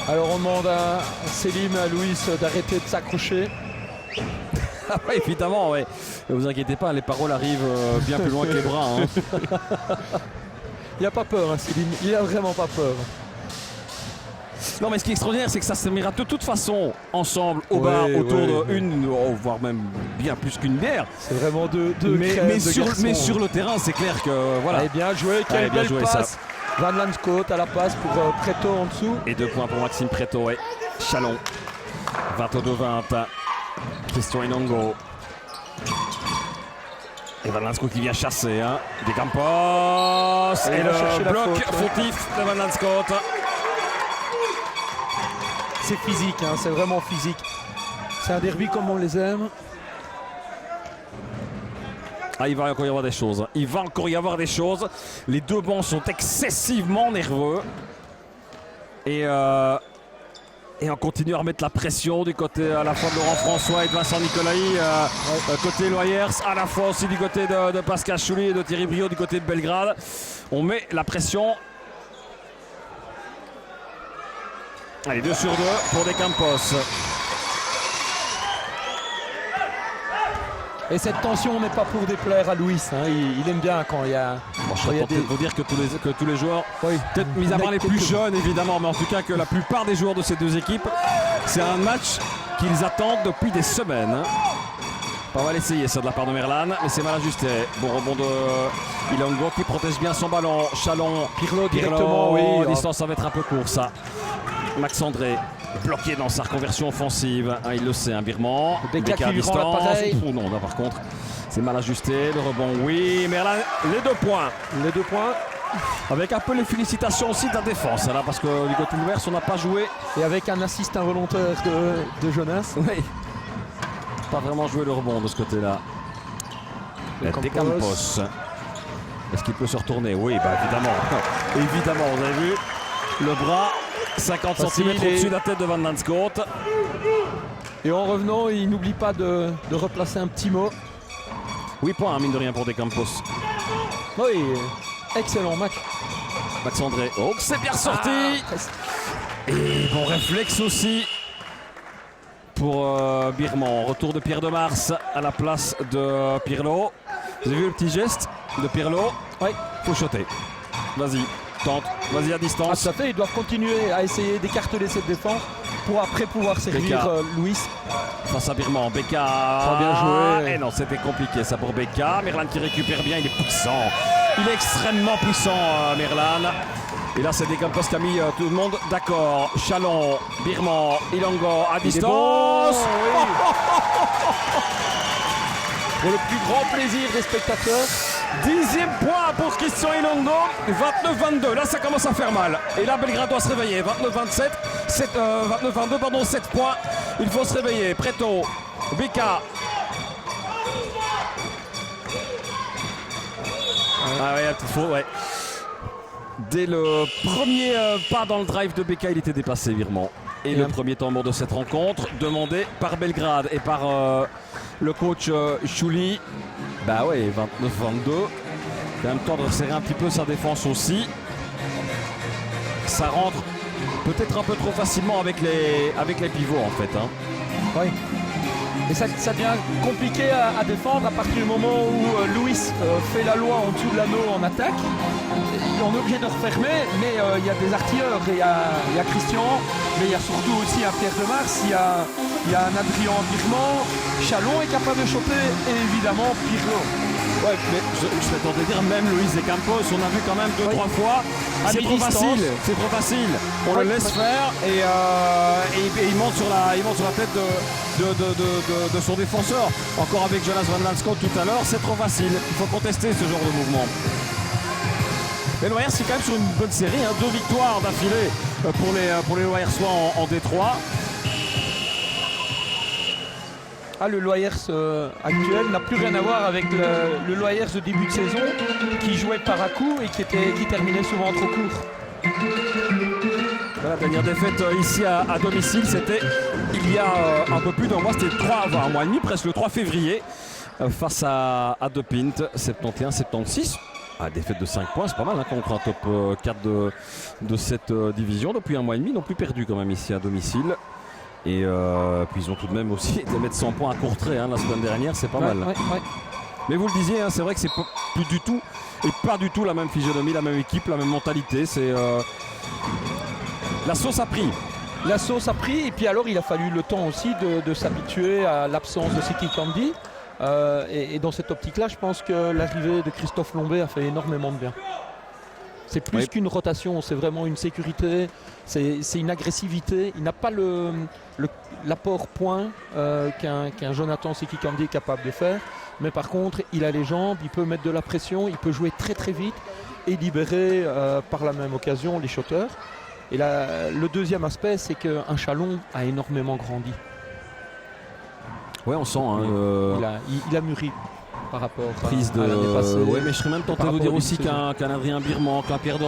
Alors on demande à Selim, à Louis d'arrêter de s'accrocher. Ah ouais, évidemment, ouais. Ne vous inquiétez pas, les paroles arrivent bien plus loin que les bras. Il n'a pas peur, Selim, il n'a vraiment pas peur. Non, mais ce qui est extraordinaire, c'est que ça se mettra de toute façon ensemble au bar autour d'une, voire même bien plus qu'une bière. C'est vraiment deux mais sur le terrain, c'est clair que voilà. Allez, bien joué, quelle belle passe. Van Lanscoot à la passe pour Preto en dessous. Et 2 points pour Maxime Preto et Chalon. 22-20. Christian Inongo. Et Van Lanscoot qui vient chasser. Des Campos. Et le bloc fautif de Van Lanscoot. C'est physique, c'est vraiment physique. C'est un derby comme on les aime. Il va encore y avoir des choses. Il va encore y avoir des choses. Les deux bancs sont excessivement nerveux. Et on continue à remettre la pression du côté à la fois de Laurent François et de Vincent Nicolaï. Côté Loyers, à la fois aussi du côté de Pascal Chouli et de Thierry Briot du côté de Belgrade. On met la pression. Allez, 2 sur 2 pour des Campos. Et cette tension n'est pas pour déplaire à Louis. Il aime bien quand il y a. Je vais vous dire que tous les joueurs, peut-être mis à part les plus jeunes évidemment, mais en tout cas que la plupart des joueurs de ces deux équipes, c'est un match qu'ils attendent depuis des semaines. On va l'essayer ça de la part de Merlan, mais c'est mal ajusté. Bon rebond de Ilongo qui protège bien son ballon. Chalon, Pirlo directement, oui. En distance, ça va être un peu court ça. Max André bloqué dans sa reconversion offensive. Il le sait, un virement. Beka à qui lui rend l'appareil. Non, là, par contre, c'est mal ajusté. Le rebond, oui. Merlan, les 2 points. Les 2 points. Avec un peu les félicitations aussi de la défense. Là, parce que du côté de l'Ouest, on n'a pas joué. Et avec un assist involontaire de Jonas. Oui. Pas vraiment joué le rebond de ce côté-là. Des Campos. Est-ce qu'il peut se retourner? Oui, évidemment. Évidemment, vous avez vu le bras 50 cm au-dessus de la tête de Van Lanscoot. Et en revenant, il n'oublie pas de replacer un petit mot. 8 points, mine de rien, pour des Campos. Oui, excellent match. Max André. Oh, c'est bien sorti. Et bon réflexe aussi pour Birman. Retour de Pierre de Mars à la place de Pirlo. Vous avez vu le petit geste de Pirlo? Oui. Faut shotter. Vas-y, tente. Vas-y à distance. Ça fait, ils doivent continuer à essayer d'écarteler cette défense pour après pouvoir servir Louis. Face à Birman. Beka. Bien joué. Et non, c'était compliqué ça pour Beka. Merlan qui récupère bien, il est puissant. Il est extrêmement puissant, Merlan. Et là, c'est des Campos qui a mis tout le monde d'accord. Chalon, Birman, Ilongo à distance. Bon, oui. Pour le plus grand plaisir des spectateurs. 10e point pour Christian Ilongo. 29-22. Là, ça commence à faire mal. Et là, Belgrade doit se réveiller. 29-27. 29-22, pardon, 7 points. Il faut se réveiller. Preto, Beka. Ah ouais, il faut, ouais. Dès le premier pas dans le drive de Beka, il était dépassé, virement. Et le premier temps mort de cette rencontre, demandé par Belgrade et par le coach Chouli. Bah ouais, 29-22. Quand même temps de resserrer un petit peu sa défense aussi. Ça rentre peut-être un peu trop facilement avec les pivots en fait. Oui. Et ça devient compliqué à défendre à partir du moment où Louis fait la loi en dessous de l'anneau en attaque. On est obligé de refermer, mais il y a des artilleurs, il y a Christian, mais il y a surtout aussi un Pierre de Mars, il y a un Adrien Birman, Chalon est capable de choper et évidemment Pirlo. Ouais, mais je m'attendais à dire même Louis et Campos, on a vu quand même 2-3 fois. C'est trop facile. On le laisse faire et il monte sur la tête de son défenseur. Encore avec Jonas Van Lanscoot tout à l'heure, c'est trop facile. Il faut contester ce genre de mouvement. Les Loyers, c'est quand même sur une bonne série, 2 victoires d'affilée pour les Loyers en Détroit. Le Loyers actuel n'a plus rien à voir avec le Loyers de début de saison qui jouait par à coup et qui terminait souvent trop court. La dernière défaite ici à domicile, c'était il y a un peu plus d'un mois, c'était un mois et demi, presque le 3 février, face à De Pint, 71-76. Défaite de 5 points, c'est pas mal contre un top 4 de cette division. Depuis un mois et demi, ils n'ont plus perdu quand même ici à domicile. Et puis ils ont tout de même aussi été mettre 100 points à Courtrai la semaine dernière, c'est pas mal. Ouais. Mais vous le disiez, c'est vrai que c'est plus du tout et pas du tout la même physionomie, la même équipe, la même mentalité. La sauce a pris. La sauce a pris et puis alors il a fallu le temps aussi de s'habituer à l'absence de Siki Candy. Et dans cette optique-là, je pense que l'arrivée de Christophe Lombé a fait énormément de bien. C'est plus qu'une rotation, c'est vraiment une sécurité, c'est une agressivité. Il n'a pas l'apport point qu'un Jonathan Siki Candy est capable de faire. Mais par contre, il a les jambes, il peut mettre de la pression, il peut jouer très très vite et libérer par la même occasion les shotters. Et là, le deuxième aspect, c'est qu'un Chalon a énormément grandi. Ouais, on sent. Il a mûri par rapport prise à l'année passée. Ouais, mais je serais même tenté de vous dire aussi qu'un Adrien Birman, qu'un Pierre de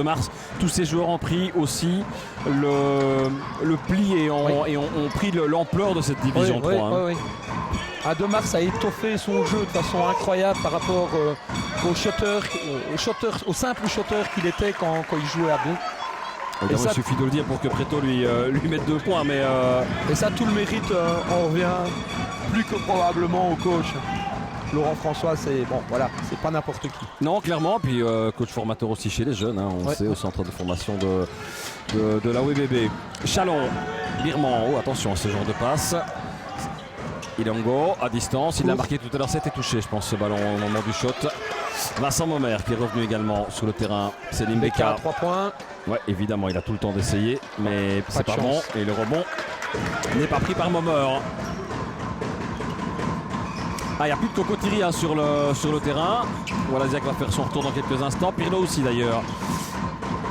Mars, tous ces joueurs ont pris aussi le pli et ont pris l'ampleur de cette division 3. Oui. De Mars a étoffé son jeu de façon incroyable par rapport au simple shooter qu'il était quand il jouait à deux. Il suffit de le dire pour que Preto lui mette 2 points. Mais et ça, tout le mérite en revient plus que probablement au coach. Laurent François, c'est pas n'importe qui. Non, clairement. Puis coach formateur aussi chez les jeunes. On sait, au centre de formation de la WBB. Chalon, Birman. Oh, attention à ce genre de passe. Ilongo à distance, il l'a marqué tout à l'heure, c'était touché je pense ce ballon au moment du shot. Vincent Momer qui est revenu également sur le terrain. Selim Beka 3 points. Ouais, évidemment il a tout le temps d'essayer mais c'est pas bon et le rebond n'est pas pris par Momer. Il n'y a plus de Cocotiri sur le terrain. Walaziak va faire son retour dans quelques instants. Pirlo aussi d'ailleurs.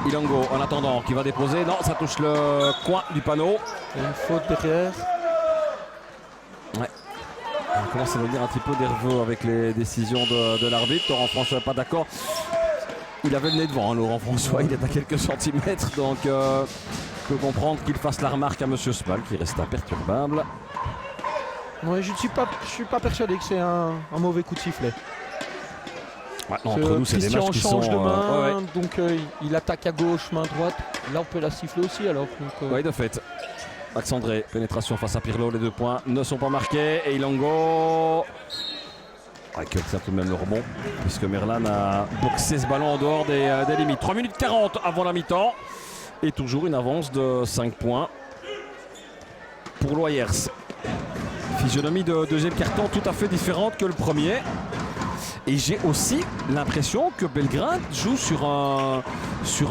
Ilongo en attendant qui va déposer. Non, ça touche le coin du panneau. Et une faute derrière. Ouais. On commence à devenir un petit peu nerveux avec les décisions de l'arbitre. Laurent François n'est pas d'accord. Il avait le nez devant, Laurent François. Il est à quelques centimètres. Donc, je peux comprendre qu'il fasse la remarque à M. Smal qui reste imperturbable. Ouais, je ne suis pas persuadé que c'est un mauvais coup de sifflet. Ouais, non, entre nous, c'est des matchs qui sont... change de main, donc il attaque à gauche, main droite. Là, on peut la siffler aussi alors. Oui, de fait. Max André, pénétration face à Pirlo, les 2 points ne sont pas marqués. Et Ilongo qui obtient tout de même le rebond, puisque Merlan a boxé ce ballon en dehors des limites. 3 minutes 40 avant la mi-temps. Et toujours une avance de 5 points pour l'Oyers. Physionomie de deuxième carton tout à fait différente que le premier. Et j'ai aussi l'impression que Belgrade joue sur un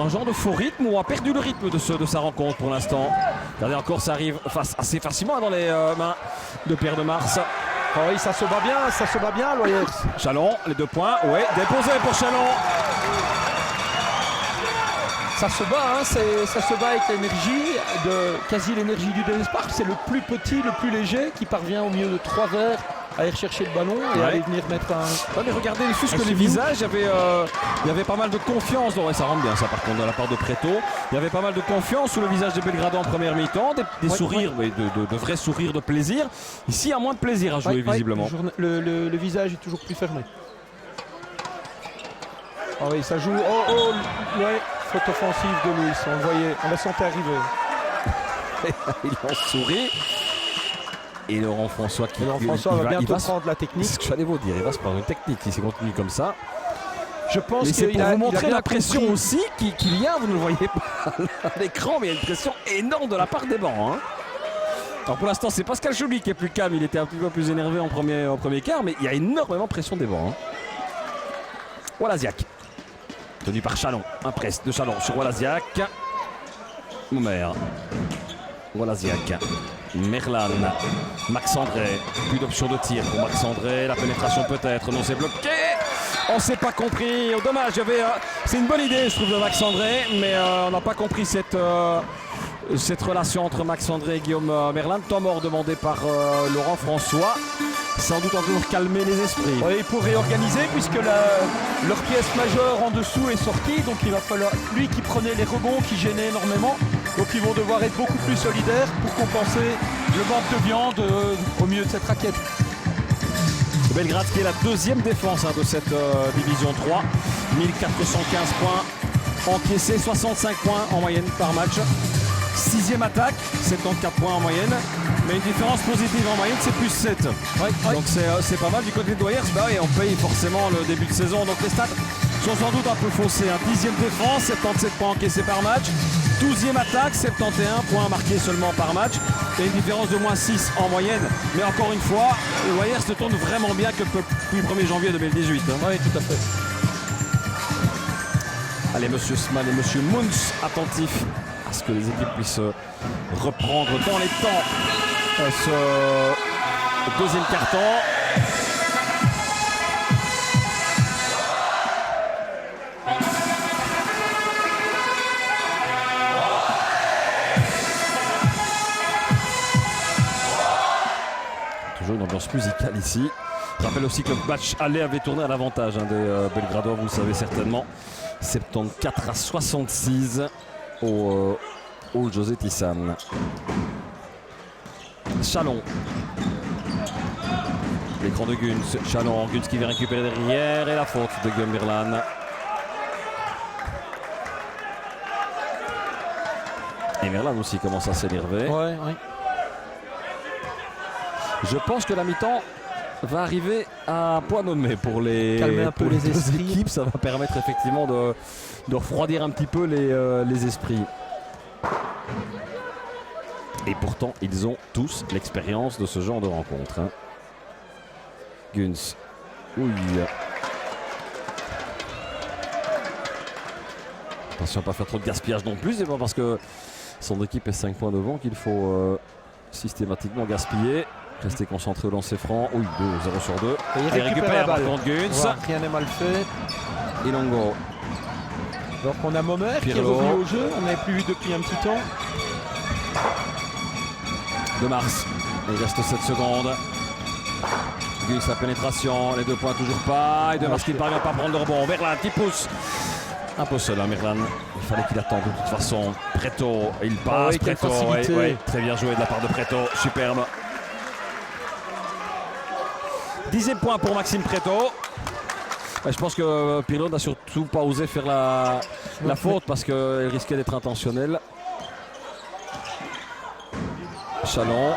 genre de faux rythme ou a perdu le rythme de sa rencontre pour l'instant. Regardez encore, ça arrive assez facilement dans les mains de Pierre de Mars. Oh oui, ça se bat bien, Loyers. Chalon, les 2 points, ouais, déposé pour Chalon. Ça se bat, ça se bat avec l'énergie, quasi l'énergie du désespoir. C'est le plus petit, le plus léger qui parvient au milieu de 3 verres à aller chercher le ballon et aller venir mettre un... Ouais, mais regardez juste que les visages, il y avait pas mal de confiance. Ouais, ça rentre bien ça par contre de la part de Preto. Il y avait pas mal de confiance sur le visage des Belgrado en première mi-temps, des sourires, mais de vrais sourires de plaisir. Ici, il y a moins de plaisir à jouer visiblement. Le visage est toujours plus fermé. Ah oui, ça joue... Ouais, faute offensive de Luis, on le voyait, on la sentait arriver. Il en sourit. Et Laurent François va bientôt prendre la technique. C'est ce que j'allais vous dire, il va se prendre une technique si c'est continue comme ça. Je pense mais c'est pour vous montrer la pression compris. aussi qu'il y a, vous ne le voyez pas à l'écran, mais il y a une pression énorme de la part des bancs. Alors pour l'instant c'est Pascal Joly qui est plus calme, il était un petit peu plus énervé en premier quart, mais il y a énormément de pression des bancs. Walaziak, tenu par Chalon, un press de Chalon sur Walaziak. Momer, Walaziak, Merlan, Max André, plus d'options de tir pour Max André, la pénétration peut-être, non c'est bloqué, on s'est pas compris, dommage, c'est une bonne idée je trouve de Max André, mais on n'a pas compris cette relation entre Max André et Guillaume Merlan. Temps mort demandé par Laurent François, sans doute encore calmer les esprits. Oui, pour réorganiser puisque leur pièce majeure en dessous est sortie, donc il va falloir, lui qui prenait les rebonds, qui gênait énormément, donc ils vont devoir être beaucoup plus solidaires pour compenser le manque de viande au milieu de cette raquette. Belgrade qui est la deuxième défense de cette division 3, 1415 points encaissés, 65 points en moyenne par match. 6e attaque, 74 points en moyenne, mais une différence positive en moyenne c'est plus 7. Donc c'est pas mal du côté de Doyers. Et on paye forcément le début de saison, donc les stats sont sans doute un peu faussés. 10e défense, 77 points encaissés par match, 12e attaque, 71 points marqués seulement par match. Et une différence de moins 6 en moyenne. Mais encore une fois, les Warriors se tournent vraiment bien que depuis le 1er janvier 2018. Oui, tout à fait. Allez, monsieur Small et monsieur Mouns attentifs à ce que les équipes puissent reprendre dans les temps ce deuxième carton. Toujours une ambiance musicale ici. Je rappelle aussi que le match aller avait tourné à l'avantage des Belgradois, vous le savez certainement. 74-66 au José Tissan. Chalon. L'écran de Guns. Chalon, Guns qui vient récupérer derrière et la faute de Gumberlan. Et Merlan aussi commence à s'énerver. Ouais. Je pense que la mi-temps va arriver à point nommé pour les, calmer un peu les deux esprits. équipes. Ça va permettre effectivement de refroidir un petit peu les esprits. Et pourtant, ils ont tous l'expérience de ce genre de rencontre. Guns. Oui. Attention à ne pas faire trop de gaspillage non plus. C'est pas parce que son équipe est 5 points devant qu'il faut systématiquement gaspiller. Rester concentré au lancer franc. Oui, 2-0 sur 2. Et il récupère la balle. Contre Guns. Voilà, rien n'est mal fait. Ilongo. Donc on a Momer qui est Pirlo. revenu au jeu. On n'avait plus vu depuis un petit temps. De Mars. Il reste 7 secondes. Guns la pénétration. Les 2 points toujours pas. Et De Mars qui ne parvient pas à prendre le rebond. Merlan qui pousse. Un peu seul, Merlan. Il fallait qu'il attende de toute façon. Preto. Il passe. oui, quelle Preto. facilité. Ouais. Très bien joué de la part de Preto. Superbe. 10e point pour Maxime Preto. Je pense que Pirlo n'a surtout pas osé faire la faute parce qu'elle risquait d'être intentionnelle. Chalon,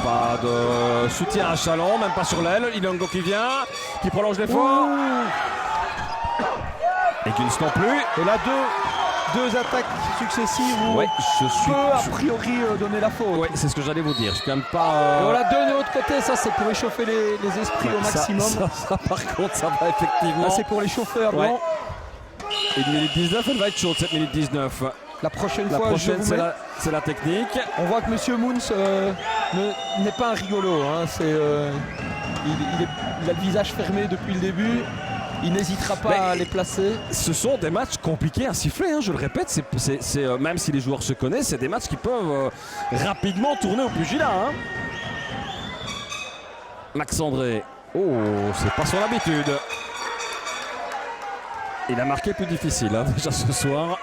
pas de soutien à Chalon, même pas sur l'aile. Ilongo qui vient, qui prolonge l'effort. Et Guns non plus. Et là, deux attaques successives où Ouais, je suis. peut a priori donner la faute. Ouais, c'est ce que j'allais vous dire. Je suis quand même pas. Et on l'a donné de l'autre côté, ça c'est pour échauffer les esprits au maximum. Ça, par contre, ça va effectivement. Là, c'est pour les chauffeurs. Ouais. Bon, 1 minute 19, elle va être chaude, 7 minutes 19. la prochaine La fois, prochaine, je vous mets- c'est la technique. on voit que Monsieur Mouns n'est pas un rigolo. Hein. Il a le visage fermé depuis le début. Il n'hésitera pas à les placer. Ce sont des matchs compliqués à siffler, hein, je le répète. Même si les joueurs se connaissent, c'est des matchs qui peuvent rapidement tourner au pugilat. Hein. Max André. Oh, c'est pas son habitude. Il a marqué plus difficile hein, déjà ce soir.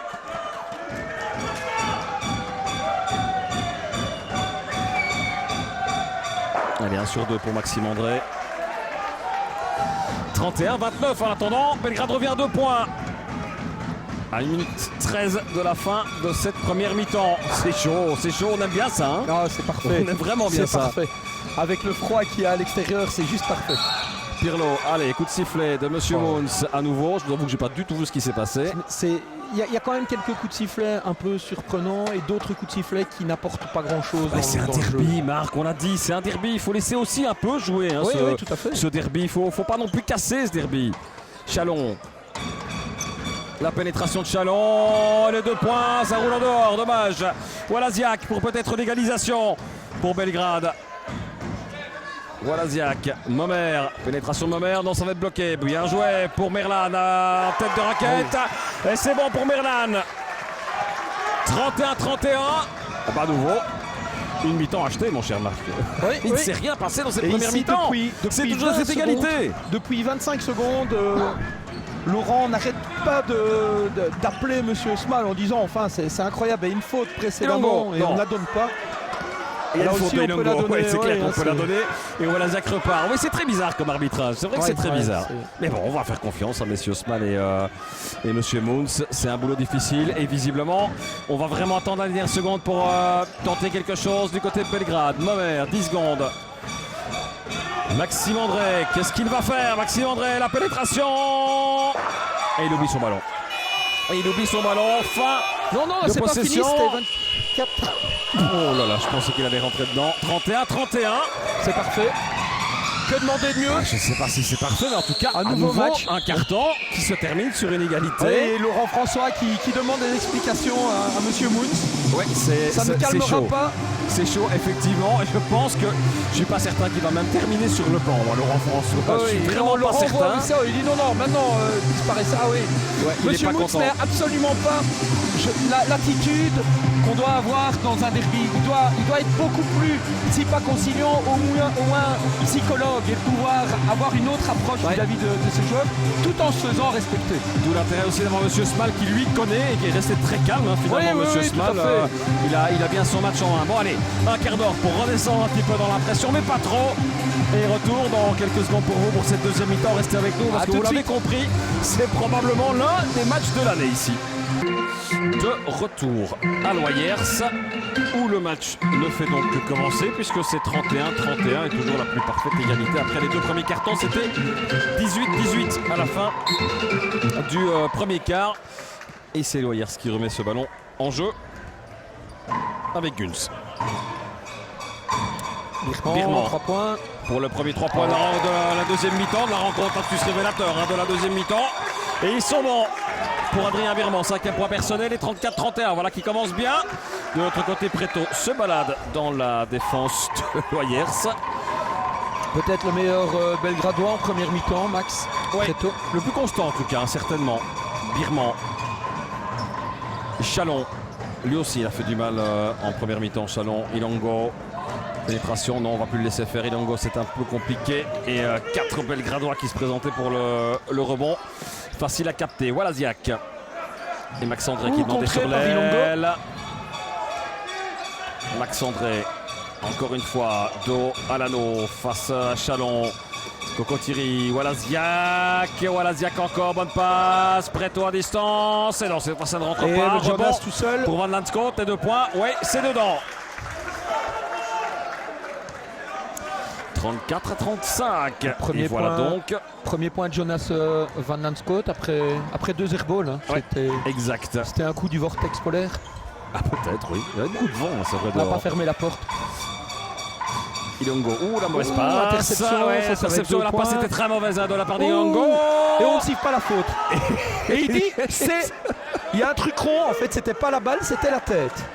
Allez, 1 sur 2 pour Maxime André. 31-29 en attendant. Belgrade revient à 2 points. À 1 minute 13 de la fin de cette première mi-temps. C'est chaud, on aime bien ça. Hein, Ah, c'est parfait. on aime vraiment bien C'est ça. parfait. Avec le froid qu'il y a à l'extérieur, c'est juste parfait. Pirlo, allez, coup de sifflet de Monsieur Mouns à nouveau. Je vous avoue que j'ai pas du tout vu ce qui s'est passé. Il y a quand même quelques coups de sifflet un peu surprenants et d'autres coups de sifflet qui n'apportent pas grand-chose. Ouais, c'est un dans le jeu. derby, Marc, on l'a dit, c'est un derby. Il faut laisser aussi un peu jouer hein, Oui, ce, oui, tout à fait. ce derby. Il faut pas non plus casser ce derby. Chalon. La pénétration de Chalon. Les 2 points, ça roule en dehors. Dommage. Walaziak pour peut-être l'égalisation pour Belgrade. Walaziak, Momer, pénétration de Momer, non ça va être bloqué, bien joué pour Merlan en tête de raquette, et c'est bon pour Merlan. 31-31, pas nouveau, une mi-temps achetée mon cher Marc. Oui, Il ne oui. s'est rien passé dans cette Et première ici, mi-temps, c'est depuis toujours 20 cette égalité. secondes, depuis 25 secondes, Laurent n'arrête pas d'appeler Monsieur Osmal en disant enfin c'est incroyable, il y a une faute précédemment et non. on ne la donne pas. Et là il faut aussi, on peut la donner, c'est clair ouais, qu'on peut la donner. Et Walaziak repart. Oui, c'est très bizarre comme arbitrage. C'est vrai que Ouais, c'est très ouais, bizarre. c'est- Mais bon, on va faire confiance à messieurs Osman et monsieur Mouns. C'est un boulot difficile. Et visiblement, on va vraiment attendre la dernière seconde pour tenter quelque chose du côté de Belgrade. Momer, 10 secondes. Maxime André, qu'est-ce qu'il va faire? Maxime André, la pénétration. Et il oublie son ballon. Et il oublie son ballon. Fin Non, de c'est pas fini, possession. c'était 24. Oh là là, je pensais qu'il allait rentrer dedans. 31-31. C'est parfait. Que demander de mieux? Je ne sais pas si c'est parfait, mais en tout cas, Un à nouveau nouveau, match. un carton qui se termine sur une égalité. Et Laurent François qui demande des explications à Monsieur Moons. Ouais, Ça ne c'est calmera chaud. pas. C'est chaud, effectivement. Et je pense que je suis pas certain qu'il va même terminer sur le banc, moi, Laurent François. Je suis vraiment pas Laurent voit certain. ça, il dit non, maintenant disparaît ça. Ah oui. Ouais, il est Monsieur pas Moons content. n'est absolument pas l'attitude qu'on doit avoir dans un derby. Il doit être beaucoup plus, si pas conciliant, au moins psychologue et pouvoir avoir une autre approche vis-à-vis de ce joueur, tout en se faisant respecter. D'où l'intérêt aussi d'avoir Monsieur Smal qui lui connaît et qui est resté très calme, hein, finalement. Oui, Monsieur oui, Smal, tout à fait. il a bien son match en main. Bon, allez, un quart d'heure pour redescendre un petit peu dans la pression, mais pas trop. Et retour dans quelques secondes pour vous pour cette deuxième mi-temps. Restez avec nous parce À que tout vous de l'avez suite. compris, c'est probablement l'un des matchs de l'année ici. De retour à Loyers où le match ne fait donc que commencer puisque c'est 31-31 et toujours la plus parfaite égalité. Après les deux premiers cartons, c'était 18-18 à la fin du premier quart. Et c'est Loyers qui remet ce ballon en jeu avec Guns. Birman. 3 points. Pour le premier 3 points de la deuxième mi-temps, de la rencontre plus révélateur de la deuxième mi-temps. Et ils sont bons pour Adrien Birman, 5e point personnel et 34-31. Voilà qui commence bien. De l'autre côté, Preto se balade dans la défense de Loyers. Peut-être le meilleur Belgradois en première mi-temps, Max. Ouais. Preto. Le plus constant en tout cas, certainement. Birman. Chalon. Lui aussi, il a fait du mal en première mi-temps. Chalon, Ilongo. Pénétration, non, on va plus le laisser faire. Ilongo, c'est un peu compliqué. Et 4 Belgradois qui se présentaient pour le rebond. Facile à capter. Walaziak. Et Max André qui demandait contré sur par l'aile. Max André, encore une fois, dos à l'anneau face à Chalon. Coco-Thierry, Walaziak. Walaziak encore, bonne passe. Preto à distance. Et non, cette fois ça ne rentre Et pas. Jonas Rebond tout seul. pour Van Landscoot, les 2 points. Oui, c'est dedans. 34-35. Premier Et voilà point. donc. Premier point de Jonas Van Landscoot après 2 airballs. Hein. Ouais. C'était Exact. C'était un coup du vortex polaire. Ah, peut-être, oui. Il y a beaucoup de vent, c'est vrai. On n'a dehors. pas fermé la porte. Ilongo. Ouh, la mauvaise Ouh, passe. interception, Ouais, ça va être interception. 2 La points. passe était très mauvaise de la part Ouh. d'Ilongo. Et on ne siffle pas la faute. Et il dit, il y a un truc rond, en fait, c'était pas la balle, c'était la tête.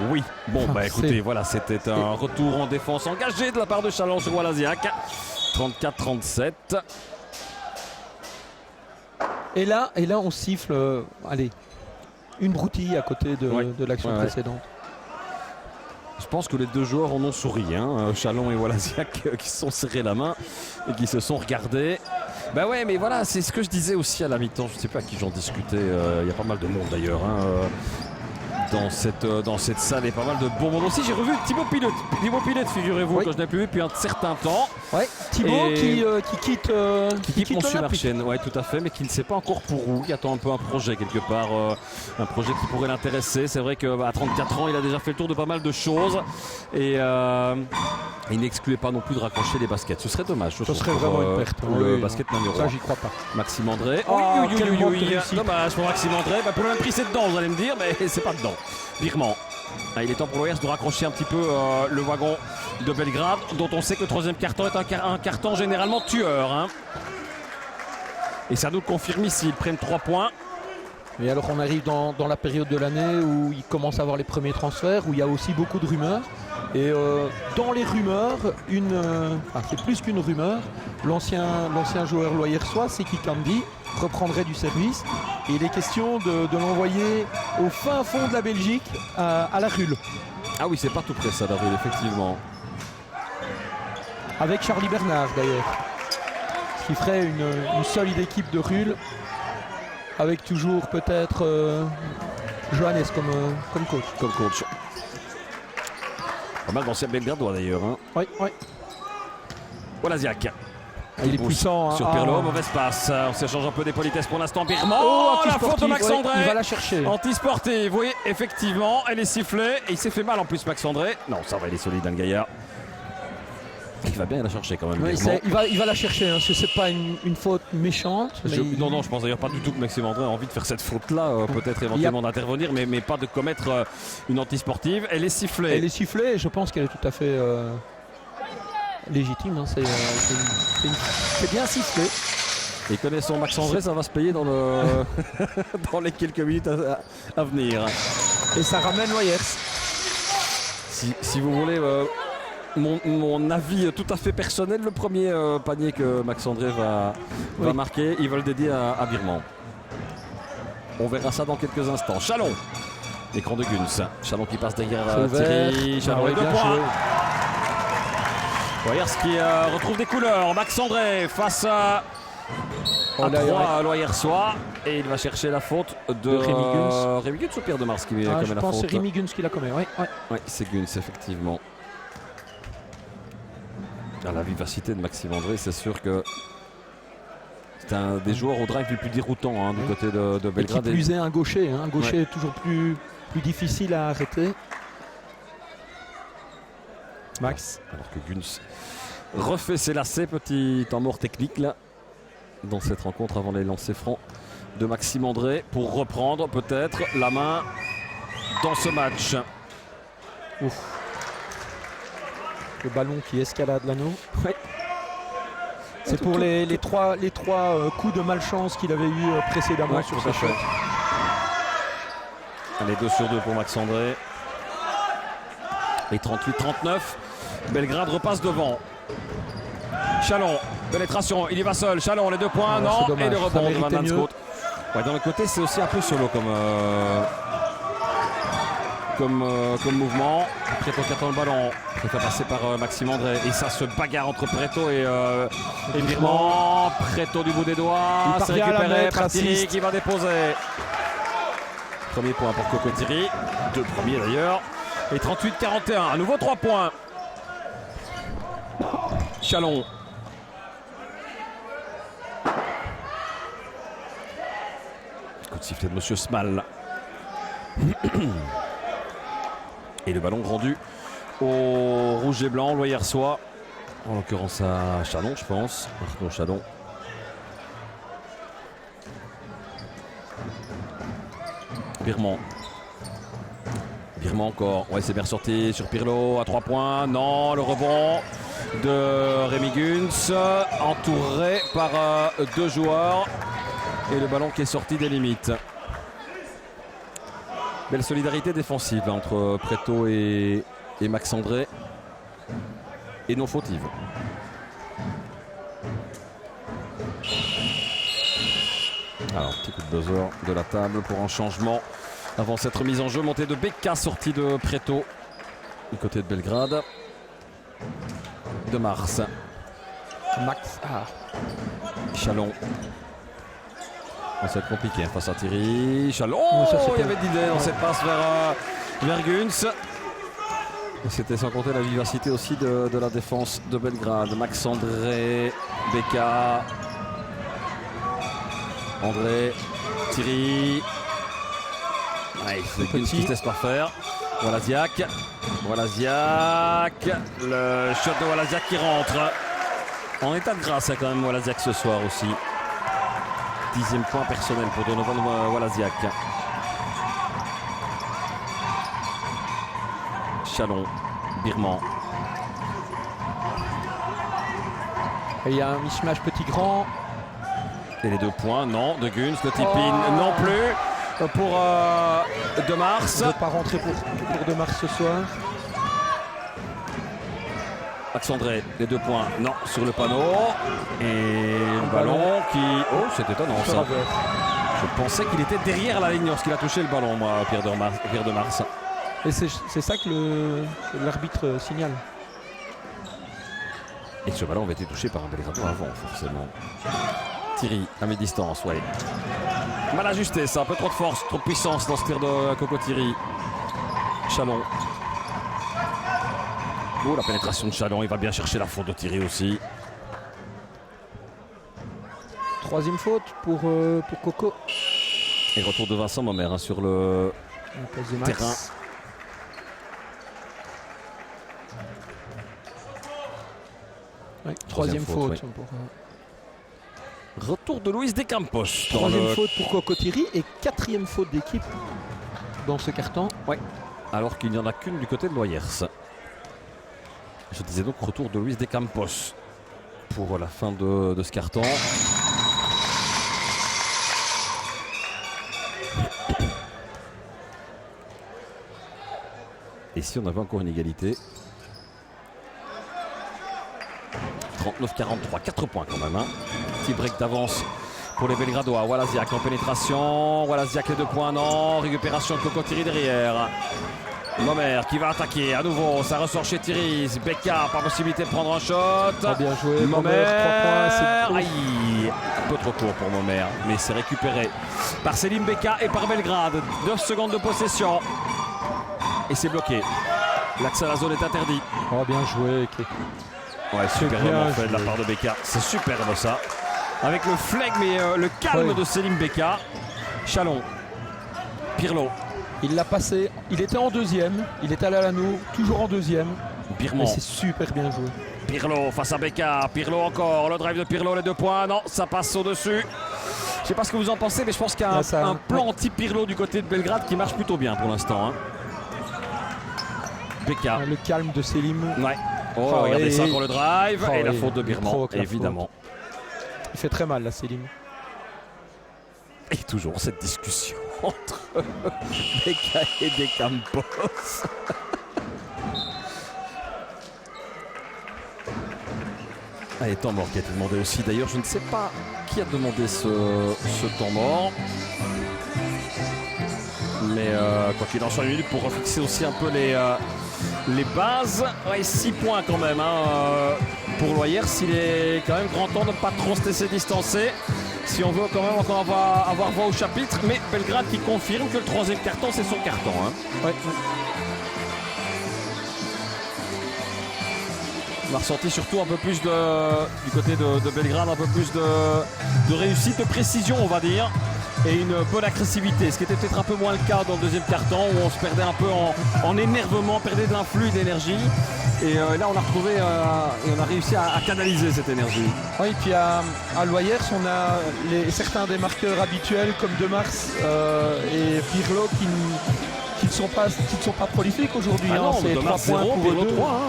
Oui. Bon, bah C'est- écoutez, voilà, c'était un retour en défense engagé de la part de Chalon sur Walaziak. 34-37. Et là on siffle, allez, une broutille à côté de, Ouais. de l'action Ouais, ouais. précédente. Je pense que les deux joueurs en ont souri, hein, Chalon et Walaziak, qui se sont serrés la main et qui se sont regardés. Bah ouais, mais voilà, c'est ce que je disais aussi à la mi-temps. Je ne sais pas à qui j'en discutais. Il y a pas mal de monde d'ailleurs. Hein, dans cette salle et pas mal de bon monde aussi. J'ai revu Thibaut Pilet. Thibaut Pilet, figurez-vous, Oui. que je n'ai plus vu depuis un certain temps. Ouais, Thibaut Et- qui quitte Qui quitte l'Olympique. Montmarchen, ouais, tout à fait, mais qui ne sait pas encore pour où. Il attend un peu un projet quelque part, un projet qui pourrait l'intéresser. C'est vrai qu'à 34 ans, il a déjà fait le tour de pas mal de choses et il n'excluait pas non plus de raccrocher les baskets. Ce serait dommage. Je Ce trouve, serait pour, vraiment une perte. pour Oui, le oui, basket non. numéro Ça, 1. j'y crois pas. Maxime André. Oh, Oui, quel manque de réussite. Dommage pour Maxime André. Bah, pour le même prix, c'est dedans, vous allez me dire, mais c'est pas dedans. Birman. Ah, il est temps pour l'OS de raccrocher un petit peu le wagon de Belgrade, dont on sait que le troisième carton est un carton généralement tueur. Hein. Et ça nous le confirme ici. Ils prennent 3 points. Et alors on arrive dans la période de l'année où il commence à avoir les premiers transferts, où il y a aussi beaucoup de rumeurs. Et dans les rumeurs, c'est plus qu'une rumeur, l'ancien joueur loyersois, Seki Kandi, reprendrait du service. Et il est question de l'envoyer au fin fond de la Belgique, à la Rulle, Ah oui, c'est pas tout près ça, David, effectivement. avec Charlie Bernard d'ailleurs. Ce qui ferait une solide équipe de Rulle, avec toujours peut-être Johannes comme coach. Comme coach. Pas mal d'anciens Belgradois d'ailleurs. Hein. Oui, oui. Walaziak. Il est Pousse puissant. sur hein. Pirlo, Ah. mauvaise passe. On s'échange un peu des politesses pour l'instant. Birman. Oh, La faute de anti-sportif, Max ouais, André. il va la chercher. Anti-sportive, oui, effectivement. Elle est sifflée. Et il s'est fait mal en plus, Max André. Non, ça va, il est solide, hein, le gaillard. Il va bien la chercher quand même. Oui, il va la chercher, hein, c'est pas une faute méchante. Non, je pense d'ailleurs pas du tout que Maxime André a envie de faire cette faute-là, peut-être éventuellement d'intervenir, mais pas de commettre une antisportive. Elle est sifflée. Elle est sifflée et je pense qu'elle est tout à fait légitime. Hein, c'est bien sifflé. Et connaissant Max André, ça va se payer dans, dans les quelques minutes à venir. Et ça ramène Loyers. Si vous voulez mon avis tout à fait personnel, le premier panier que Max André va marquer, il va le dédier à Birman. On verra ça dans quelques instants. Chalon, l'écran de Guns. Chalon qui passe derrière Thierry. Chalon les 2 points. Loyers qui retrouve des couleurs. Max André face à 3 Loyersois. Et il va chercher la faute de Rémi Guns. Rémi Guns ou Pierre de Mars qui commet la faute. Je pense que c'est Rémi Guns qui la commet. Oui, c'est Guns effectivement. À la vivacité de Maxime André, c'est sûr que c'est un des joueurs au drive les plus déroutants du côté de Belgrade. Qui plus est un gaucher. Un gaucher est toujours plus difficile à arrêter. Max. Alors que Guns refait ses lacets, petit temps mort technique là dans cette rencontre avant les lancers francs de Maxime André pour reprendre peut-être la main dans ce match. Ouf. Le ballon qui escalade l'anneau. Ouais. C'est pour les trois coups de malchance qu'il avait eu précédemment sur sa shot. Allez, 2 sur 2 pour Max André. Et 38-39. Belgrade repasse devant. Chalon, pénétration, il y va seul. Chalon, les 2 points, non. Et le rebond de Van Aanscoot. Ouais, dans le côté, c'est aussi un peu solo comme mouvement. Preto qui attend le ballon. Il fait passer par Maxime André. Et ça se bagarre entre Preto et Birman. Preto du bout des doigts. C'est récupéré par Thierry qui va déposer. Premier point pour Coco Thierry. 2 premiers d'ailleurs. Et 38-41. À nouveau 3 points. Chalon. Coup de sifflet de Monsieur Small. Et le ballon rendu au rouge et blanc, Loyersois. En l'occurrence à Chalon, je pense. Arnaud Chalon. Birman. Birman encore. Ouais, c'est bien sorti sur Pirlo à 3 points. Non, le rebond de Rémi Guns. Entouré par 2 joueurs. Et le ballon qui est sorti des limites. Belle solidarité défensive entre Preto et Max André. Et non fautive. Alors, petit coup de buzzer de la table pour un changement. Avant cette remise en jeu, montée de Beka, sortie de Preto. Du côté de Belgrade. De Mars. Max. Chalon. Ça va être compliqué face à Thierry. Chalon, il y avait d'idées dans cette passe vers Guns. C'était sans compter la vivacité aussi de la défense de Belgrade. Max André, Beka, André, Thierry. Ouais, c'est Guns qui ne se laisse pas faire. Walaziak. Le shot de Walaziak qui rentre. En état de grâce quand même Walaziak ce soir aussi. 10e point personnel pour Donovan Walaziak. Chalon, Birman. Et il y a un mismatch petit-grand. Et les 2 points, non, de Guns, de Tipin, non plus pour De Mars. Il ne veut pas rentrer pour De Mars ce soir. Max André, les 2 points, non, sur le panneau. Et le ballon qui... Oh, c'est étonnant ça. Je pensais qu'il était derrière la ligne lorsqu'il a touché le ballon, moi, Pierre de Mars. Et c'est ça que l'arbitre signale. Et ce ballon avait été touché par un Belgradois avant, forcément. Thierry, à mi-distance, ouais. Mal ajusté, ça, un peu trop de force, trop de puissance dans ce tir de Coco Thierry. Chalon. Oh, la pénétration de Chalon, il va bien chercher la faute de Thierry aussi. 3e faute pour Coco. Et retour de Vincent Mommer sur le terrain. Ouais, troisième faute. Oui. Pour, Retour de Luis de Campos. troisième faute pour Cocotiri et quatrième faute d'équipe dans ce carton. Alors qu'il n'y en a qu'une du côté de Loyers. Je disais donc retour de Luis de Campos pour la fin de ce carton. Et si on avait encore une égalité? 39-43, 4 points quand même. Petit break d'avance pour les Belgradois. Walaziak en pénétration. Walaziak les 2 points, non. Récupération de Cocotiri derrière. Momer qui va attaquer à nouveau. Ça ressort chez Thiriz. Beka, pas possibilité de prendre un shot. Bien joué. Momer. 3 points. Aïe, un peu trop court pour Momer. Mais c'est récupéré par Selim Beka et par Belgrade. 9 secondes de possession. Et c'est bloqué. L'accès à la zone est interdit. Bien joué. Ouais, super bien vraiment fait de la joué. part de Beka. C'est superbe ça. Avec le flegme et le calme de Selim Beka. Chalon. Pirlo. Il l'a passé. Il était en deuxième. Il est allé à l'anneau. Toujours en deuxième. Birman. Mais c'est super bien joué. Pirlo face à Beka. Pirlo encore. Le drive de Pirlo, les 2 points. Non, ça passe au-dessus. Je ne sais pas ce que vous en pensez, mais je pense qu'il y a un plan anti-Pirlo du côté de Belgrade qui marche plutôt bien pour l'instant. Beka. Le calme de Selim. Ouais. Oh, regardez ça pour le drive. Et la oui, faute de Birman, provoque la évidemment. Il fait très mal là, Selim. Et toujours cette discussion entre Beka et De Campos. Allez, temps mort qui a été demandé aussi. D'ailleurs, je ne sais pas qui a demandé ce temps mort. Mais quoi qu'il en soit, une minute pour refixer aussi un peu les bases. Ouais, 6 points quand même pour Loyers. Il est quand même grand temps de ne pas trop se laisser distancer. Si on veut quand même encore avoir voix au chapitre. Mais Belgrade qui confirme que le 3e carton, c'est son carton. Ouais. On a ressenti surtout un peu plus du côté de Belgrade, un peu plus de réussite, de précision on va dire. Et une bonne agressivité, ce qui était peut-être un peu moins le cas dans le 2e carton où on se perdait un peu en énervement, perdait de l'influx et d'énergie. Et là on a retrouvé et on a réussi à canaliser cette énergie. Oui, et puis à Loyers, on a certains des marqueurs habituels comme De Mars et Pirlo qui ne sont pas prolifiques aujourd'hui. Ah non, c'est De 3 Mars points 0, pour Pirlo eux deux. 3.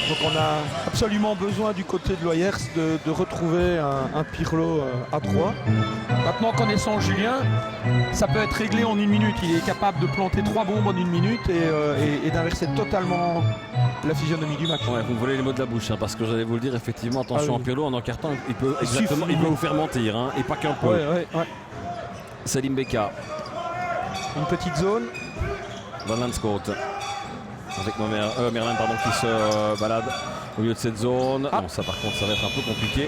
Donc on a absolument besoin du côté de Loyers de retrouver un Pirlo à 3. Maintenant, connaissant Julien, ça peut être réglé en 1 minute. Il est capable de planter 3 bombes en 1 minute et d'inverser totalement la physionomie du match. Ouais, vous me volez les mots de la bouche, parce que j'allais vous le dire, effectivement, attention à Pirlo en encartant, il peut vous faire mentir, et pas qu'un peu. Ouais. Selim Beka. Une petite zone. Van Lanscoot. Avec Merlin qui se balade au milieu de cette zone. Non, ça par contre ça va être un peu compliqué.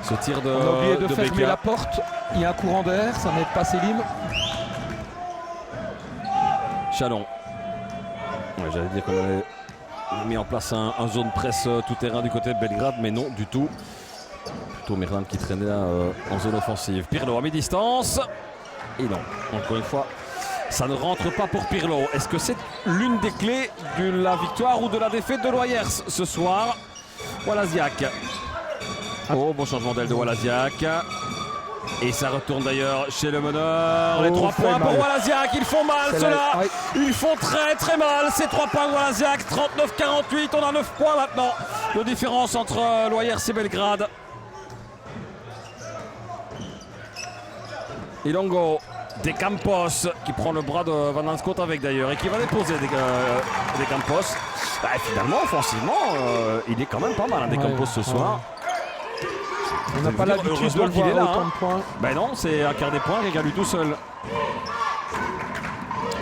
Ce tir de on a oublié de fermer Beka. la porte. Il y a un courant d'air, ça n'aide pas Selim. Chalon. Ouais, j'allais dire qu'on avait mis en place un zone presse tout terrain du côté de Belgrade, mais non du tout. Plutôt Merlin qui traînait là en zone offensive. Pirlo à mi-distance. Et non, encore une fois. Ça ne rentre pas pour Pirlo. Est-ce que c'est l'une des clés de la victoire ou de la défaite de Loyers ce soir? Walaziak. Oh, bon changement d'aile de Walaziak. Et ça retourne d'ailleurs chez le meneur. Les 3 points pour Walaziak. Ils font mal ceux-là. Oui. Ils font très très mal. Ces 3 points de Walaziak. 39-48. On a 9 points maintenant de différence entre Loyers et Belgrade. Ilongo. De Campos qui prend le bras de Van Lanscoot avec d'ailleurs et qui va déposer De Campos. Finalement, offensivement, il est quand même pas mal De Campos ce soir. On n'a pas l'habitude de le voir là, autant de points. Ben non, c'est un quart des points, il lui tout seul.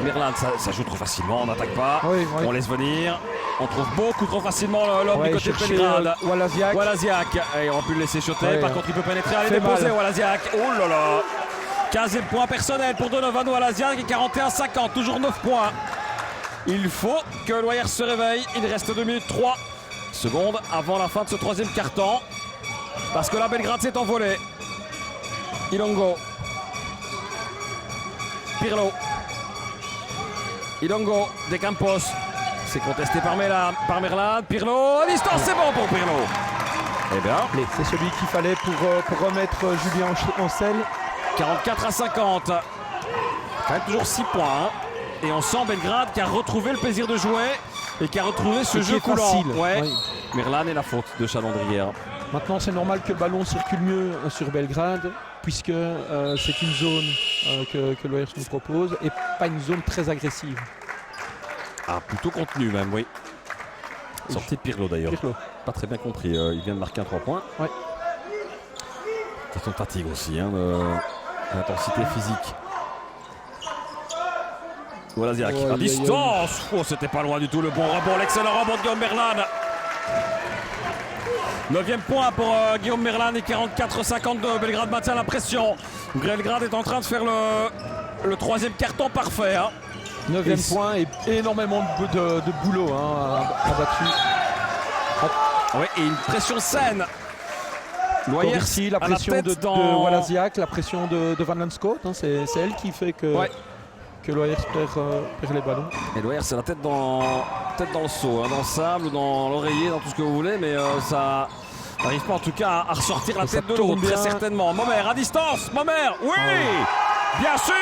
Merlin, ça joue trop facilement, on n'attaque pas, on laisse venir. On trouve beaucoup trop facilement l'homme du côté de Belgrade. Walaziak. Et on a pu le laisser shotter, par contre il peut pénétrer, aller déposer Walaziak. Oh là là. 15e point personnel pour Donovan Walaziak et 41-50, toujours 9 points. Il faut que Loyers se réveille. Il reste 2 minutes 3 secondes avant la fin de ce 3e quart-temps. Parce que la Belgrade s'est envolée. Ilongo. Pirlo. Ilongo, De Campos. c'est contesté par Merlan. Pirlo, à distance, c'est bon pour Pirlo. Eh bien, c'est celui qu'il fallait pour remettre Julien Ancel. 44-50. Quand même toujours 6 points. Hein. Et on sent Belgrade qui a retrouvé le plaisir de jouer et qui a retrouvé ce jeu coulant. Facile. Ouais. Oui. Merlan et la faute de Chalandrière. Maintenant, c'est normal que le ballon circule mieux sur Belgrade, puisque c'est une zone que l'ORS nous propose et pas une zone très agressive. Ah, plutôt contenu même, oui. Sortie de Pirlo d'ailleurs. Pirlo. Pas très bien compris. Il vient de marquer un 3 points. Ouais. C'est une fatigue aussi, hein, l'intensité physique. Voilà Ziak. À distance. Oh, c'était pas loin du tout le bon rebond. L'excellent rebond de Guillaume Merlan. 9e point pour Guillaume Merlan et 44-52. Belgrade maintient la pression. Belgrade est en train de faire le 3e carton parfait. Hein. 9e point et énormément de boulot abattu. Oui, et une pression saine. Loyers, la pression de Walaziak, la pression de Van Lanscoot. Hein, c'est elle qui fait que l'ORS perd les ballons. Et l'ORS, c'est la tête dans le seau, hein, dans le sable, dans l'oreiller, dans tout ce que vous voulez, mais ça n'arrive pas en tout cas à ressortir la tête de l'autre, très certainement. Momer à distance, Momer, oui, bien sûr.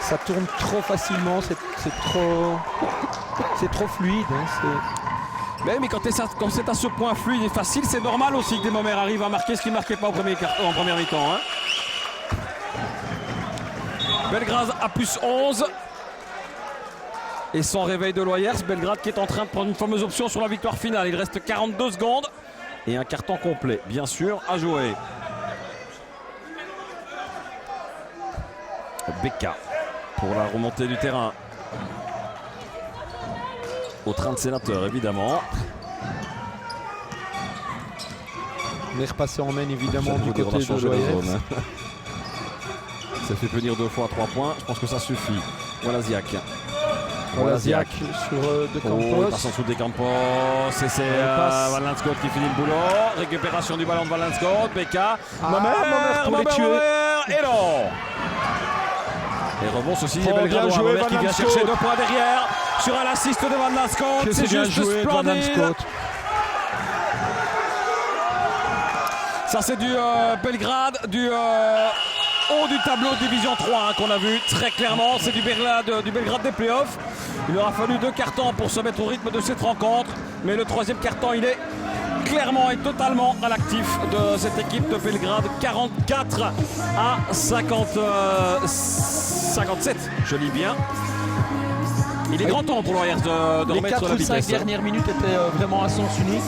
Ça tourne trop facilement, c'est trop fluide. Hein, mais quand c'est à ce point fluide et facile, c'est normal aussi que des Momer arrivent à marquer ce qu'ils ne marquaient pas en première mi-temps. Hein. Belgrade à plus 11. Et sans réveil de Loyers, Belgrade qui est en train de prendre une fameuse option sur la victoire finale. Il reste 42 secondes et un carton complet, bien sûr, à jouer. Becca pour la remontée du terrain. Au train de sénateur, évidemment. On est repassé en main, évidemment, du côté de Loyers. Ça fait venir 2 fois à 3 points. Je pense que ça suffit. Voilà Ziak. Walaziak sur De Campos. Passe en dessous des Campos. Et c'est Van Lanscoot qui finit le boulot. Récupération du ballon de Van Lanscoot. Becca. Momer pour les tuer. Et non. Et rebond ceci. Belgrade qui vient chercher 2 points derrière. Sur un assist de Van Lanscoot. C'est juste splendide. Ça c'est du Belgrade, du haut du tableau de division 3 hein, qu'on a vu très clairement. C'est du Belgrade des playoffs. Il aura fallu 2 cartons pour se mettre au rythme de cette rencontre. Mais le 3e carton, il est clairement et totalement à l'actif de cette équipe de Belgrade. 44 à 57, je lis bien. Il est grand temps pour l'ORS de remettre la vitesse. Les 4 ou 5 dernières minutes étaient vraiment à sens unique.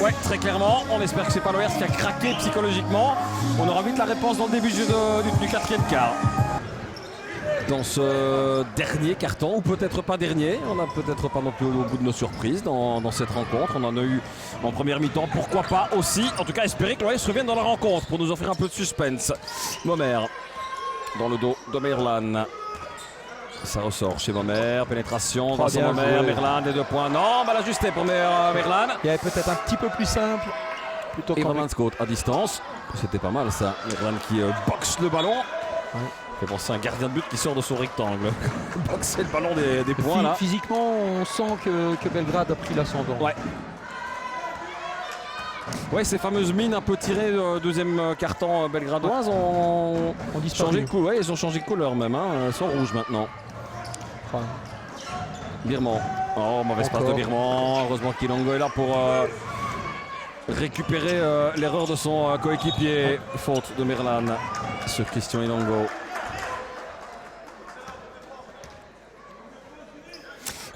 Ouais, très clairement. On espère que c'est pas l'ORS qui a craqué psychologiquement. On aura vite la réponse dans le début du 4e quart. Dans ce dernier carton, ou peut-être pas dernier, on n'a peut-être pas non plus au bout de nos surprises dans cette rencontre. On en a eu en première mi-temps, pourquoi pas aussi. En tout cas, espérer que l'ORS revienne dans la rencontre pour nous offrir un peu de suspense. Momer dans le dos de Merlan. Ça ressort chez Momer, pénétration dans son Momer, Merlan, les 2 points. Non, mal ajusté pour Merlan. Il y avait peut-être un petit peu plus simple. Et Van Lanscoot à distance. C'était pas mal ça. Merlan qui boxe le ballon. Ouais. Fait penser à un gardien de but qui sort de son rectangle. Boxer le ballon des points là. Physiquement, on sent que Belgrade a pris l'ascendant. Ouais, ces fameuses mines un peu tirées de 2e carton belgradoise ont changé de couleur. Ouais, ils ont changé de couleur même. Hein. Elles sont rouges maintenant. Birman. Oh, mauvaise passe de Birman. Heureusement qu'Ilongo est là pour récupérer l'erreur de son coéquipier. Faute de Merlan sur Christian Ilongo.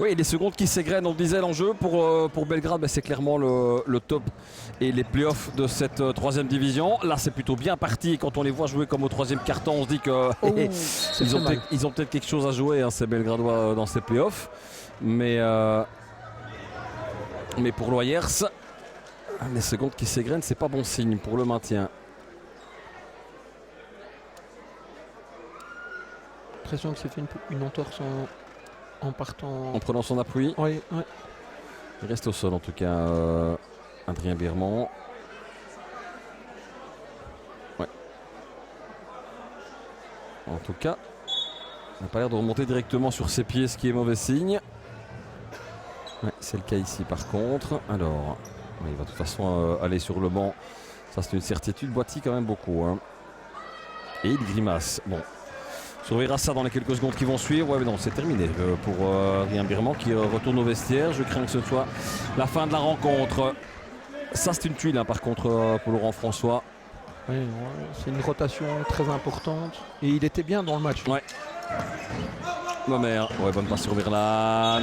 Oui, les secondes qui s'égrènent, on le disait, l'enjeu pour Belgrade, c'est clairement le top et les playoffs de cette 3e division. Là, c'est plutôt bien parti. Quand on les voit jouer comme au 3e carton, on se dit qu'ils ont peut-être quelque chose à jouer, hein, ces Belgradois, dans ces playoffs. Mais pour l'ORS, les secondes qui s'égrènent, c'est pas bon signe pour le maintien. J'ai l'impression que c'est fait une entorse en partant. En prenant son appui. Oui. Il reste au sol en tout cas, Adrien Birman. Ouais. En tout cas, il n'a pas l'air de remonter directement sur ses pieds, ce qui est mauvais signe. Ouais, c'est le cas ici par contre. Alors, il va de toute façon aller sur le banc. Ça c'est une certitude. Boity quand même beaucoup. Hein. Et il grimace. Bon, on surveillera ça dans les quelques secondes qui vont suivre. Ouais mais non, c'est terminé pour Rien Birman qui retourne au vestiaire. Je crains que ce soit la fin de la rencontre. Ça c'est une tuile hein, par contre pour Laurent François. Oui, c'est une rotation très importante. Et il était bien dans le match. Ouais. Momer, ouais, bonne passe sur Merlan.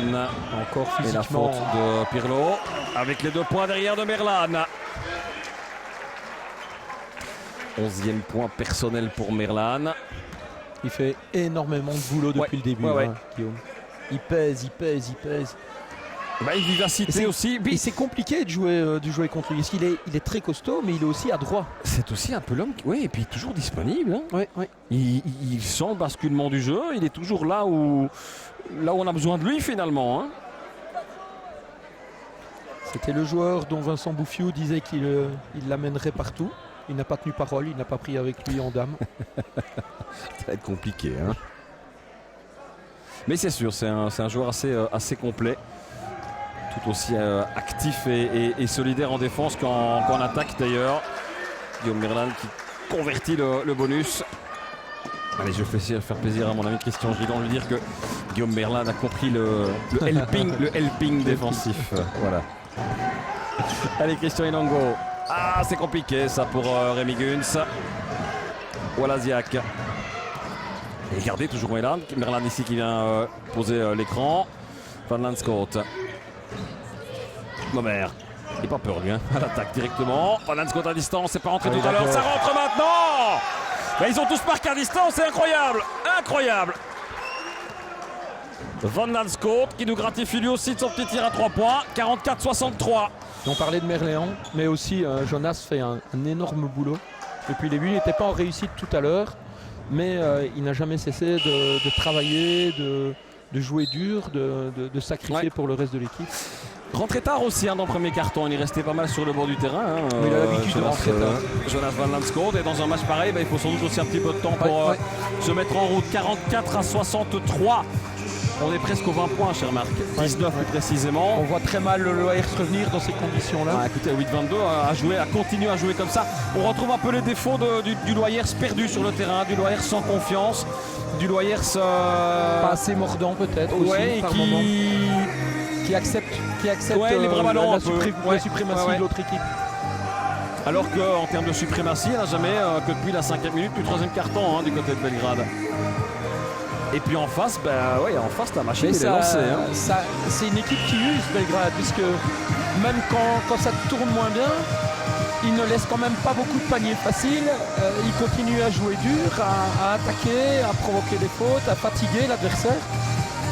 Encore Et la physiquement. faute de Pirlo. Avec les 2 points derrière de Merlan. 11e point personnel pour Merlan. Il fait énormément de boulot depuis le début, ouais. Guillaume. Il pèse. Bah, une vivacité aussi. Et c'est compliqué de jouer contre lui. Parce qu'il est, il est très costaud, mais il est aussi adroit. C'est aussi un peu l'homme qui... Oui, et puis toujours disponible. Hein. Ouais. Il sent le basculement du jeu. Il est toujours là où on a besoin de lui finalement. Hein. C'était le joueur dont Vincent Bouffiou disait qu'il l'amènerait partout. Il n'a pas tenu parole, il n'a pas pris avec lui en dame. Ça va être compliqué. Hein. Mais c'est sûr, c'est un joueur assez complet. Tout aussi actif et solidaire en défense qu'en attaque d'ailleurs. Guillaume Merlan qui convertit le bonus. Allez, je vais faire plaisir à mon ami Christian Gillan de lui dire que Guillaume Merlan a compris le helping défensif. Voilà. Allez, Christian Inongo. Ah, c'est compliqué ça pour Rémi Guns. Walaziak. Et regardez toujours Merlan ici qui vient poser l'écran. Van Lanscoot. Momer. Il n'a pas peur lui, hein. À l'attaque directement. Van Lanscoot à distance, c'est pas rentré tout à l'heure. Ça rentre maintenant. Mais ils ont tous marqué à distance, c'est incroyable. Incroyable. Van Lanscoot qui nous gratifie lui aussi de son petit tir à 3 points. 44-63. On parlait de Merléon, mais aussi Jonas fait un énorme boulot. Depuis le début, il n'était pas en réussite tout à l'heure, mais il n'a jamais cessé de travailler, de jouer dur, de sacrifier pour le reste de l'équipe. Rentré tard aussi hein, dans le premier carton, il est resté pas mal sur le bord du terrain. Hein, il a l'habitude de rentrer tard. Jonas Van Lanscoot, et dans un match pareil, il faut sans doute aussi un petit peu de temps pour se mettre en route. 44-63. On est presque aux 20 points, cher Marc. 19 plus précisément. On voit très mal le Loyers revenir dans ces conditions-là. Écoutez, 8-22 à continuer à jouer comme ça. On retrouve un peu les défauts du Loyers perdu sur le terrain, du Loyers sans confiance, du Loyers pas assez mordant peut-être aussi par moment. Qui accepte les bras ballants la suprématie de l'autre équipe. Alors qu'en termes de suprématie, elle n'a jamais que depuis la 5e minute du 3e carton du côté de Belgrade. Et puis en face, la machine est lancée. Hein. C'est une équipe qui use Belgrade, puisque même quand ça tourne moins bien, il ne laisse quand même pas beaucoup de paniers faciles. Il continue à jouer dur, à attaquer, à provoquer des fautes, à fatiguer l'adversaire.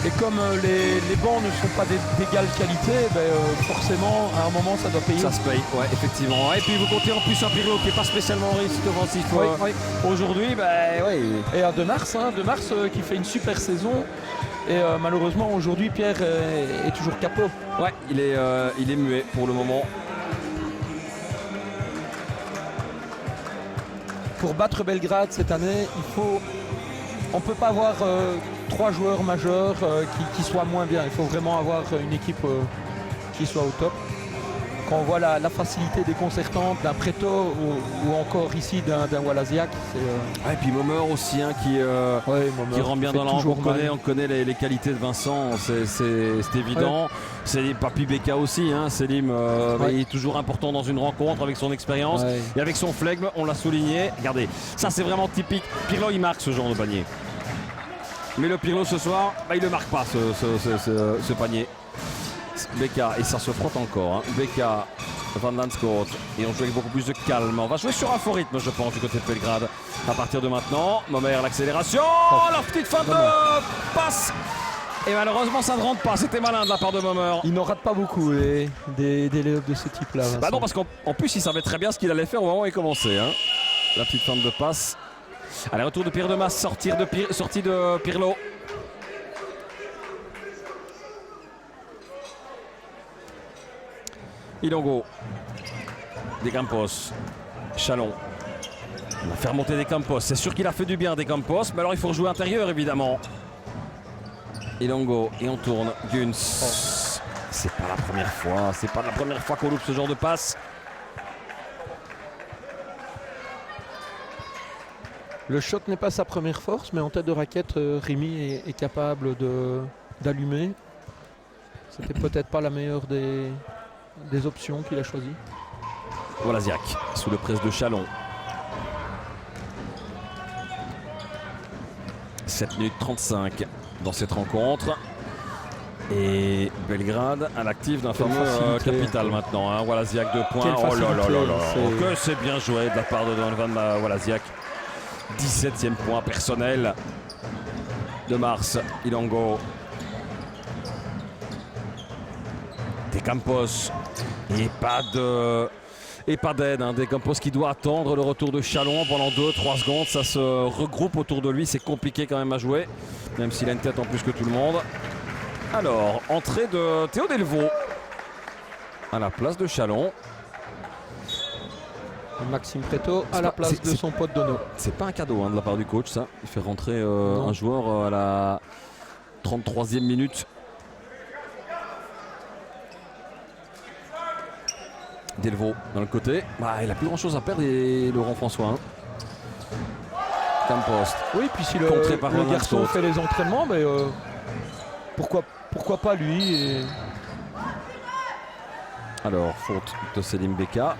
Et comme les bancs ne sont pas d'égale qualité, forcément à un moment ça doit payer. Ça se paye, ouais, effectivement. Et puis vous comptez en plus un Pirlo qui n'est pas spécialement en réussite offensif aujourd'hui. Et à De Mars qui fait une super saison. Et malheureusement aujourd'hui Pierre est toujours capot. Ouais, il est muet pour le moment. Pour battre Belgrade cette année, on ne peut pas avoir 3 joueurs majeurs qui soient moins bien. Il faut vraiment avoir une équipe qui soit au top. Quand on voit la facilité déconcertante d'un Preto ou encore ici d'un Walaziak. Et puis Momer aussi qui rend bien dans la rencontre. On connaît les qualités de Vincent, c'est évident. C'est Papi Beka aussi, Selim il est toujours important dans une rencontre avec son expérience et avec son flegme, on l'a souligné. Regardez, ça c'est vraiment typique. Pirlo il marque ce genre de panier. Mais le Pirlo ce soir, il ne marque pas ce panier. Beka, et ça se frotte encore. Beka, Van Lanscoot, et on joue avec beaucoup plus de calme. On va jouer sur un fort rythme, je pense, du côté de Belgrade. À partir de maintenant, Momer, l'accélération, la petite fin de passe. Et malheureusement, ça ne rentre pas. C'était malin de la part de Momer. Il n'en rate pas beaucoup des élèves de ce type-là. Non, parce qu'en plus, il savait très bien ce qu'il allait faire au moment où il commençait. La petite fin de passe. Allez, retour de Pierre de Masse, sortie de Pirlo. Ilongo, Des Campos, Chalon. On va faire monter Des Campos. C'est sûr qu'il a fait du bien Des Campos, mais alors il faut rejouer intérieur évidemment. Ilongo, et on tourne. Guns. c'est pas la première fois. C'est pas la première fois qu'on loupe ce genre de passe. Le shot n'est pas sa première force, mais en tête de raquette, Rémi est capable d'allumer. C'était peut-être pas la meilleure des options qu'il a choisies. Wolaziak sous le presse de Chalon. 7 minutes 35 dans cette rencontre. Et Belgrade à l'actif d'un Quelle fameux facilité. capital maintenant. Hein. Wolaziak 2 points. Quelle Oh là là là facilité, là. c'est- Oh, que c'est bien joué de la part de Donovan Wolaziak. 17e point personnel de Mars Ilongo. Des Campos. Et pas d'aide. Hein. Des Campos qui doit attendre le retour de Chalon pendant 2-3 secondes. Ça se regroupe autour de lui. C'est compliqué quand même à jouer. Même s'il a une tête en plus que tout le monde. Alors, entrée de Théo Delvaux à la place de Chalon. Maxime Préto à C'est la pas- place c'est- de c'est- son pote Dono. C'est pas un cadeau hein, de la part du coach, ça. Il fait rentrer Non. un joueur à la 33e minute. Delvaux dans le côté. Bah, il a plus grand chose à perdre, et Laurent François. Hein. Campos. Oui, puis si le Contré par Ronald garçon Saute. fait les entraînements, mais pourquoi pas lui et... Alors, faute de Selim Beka.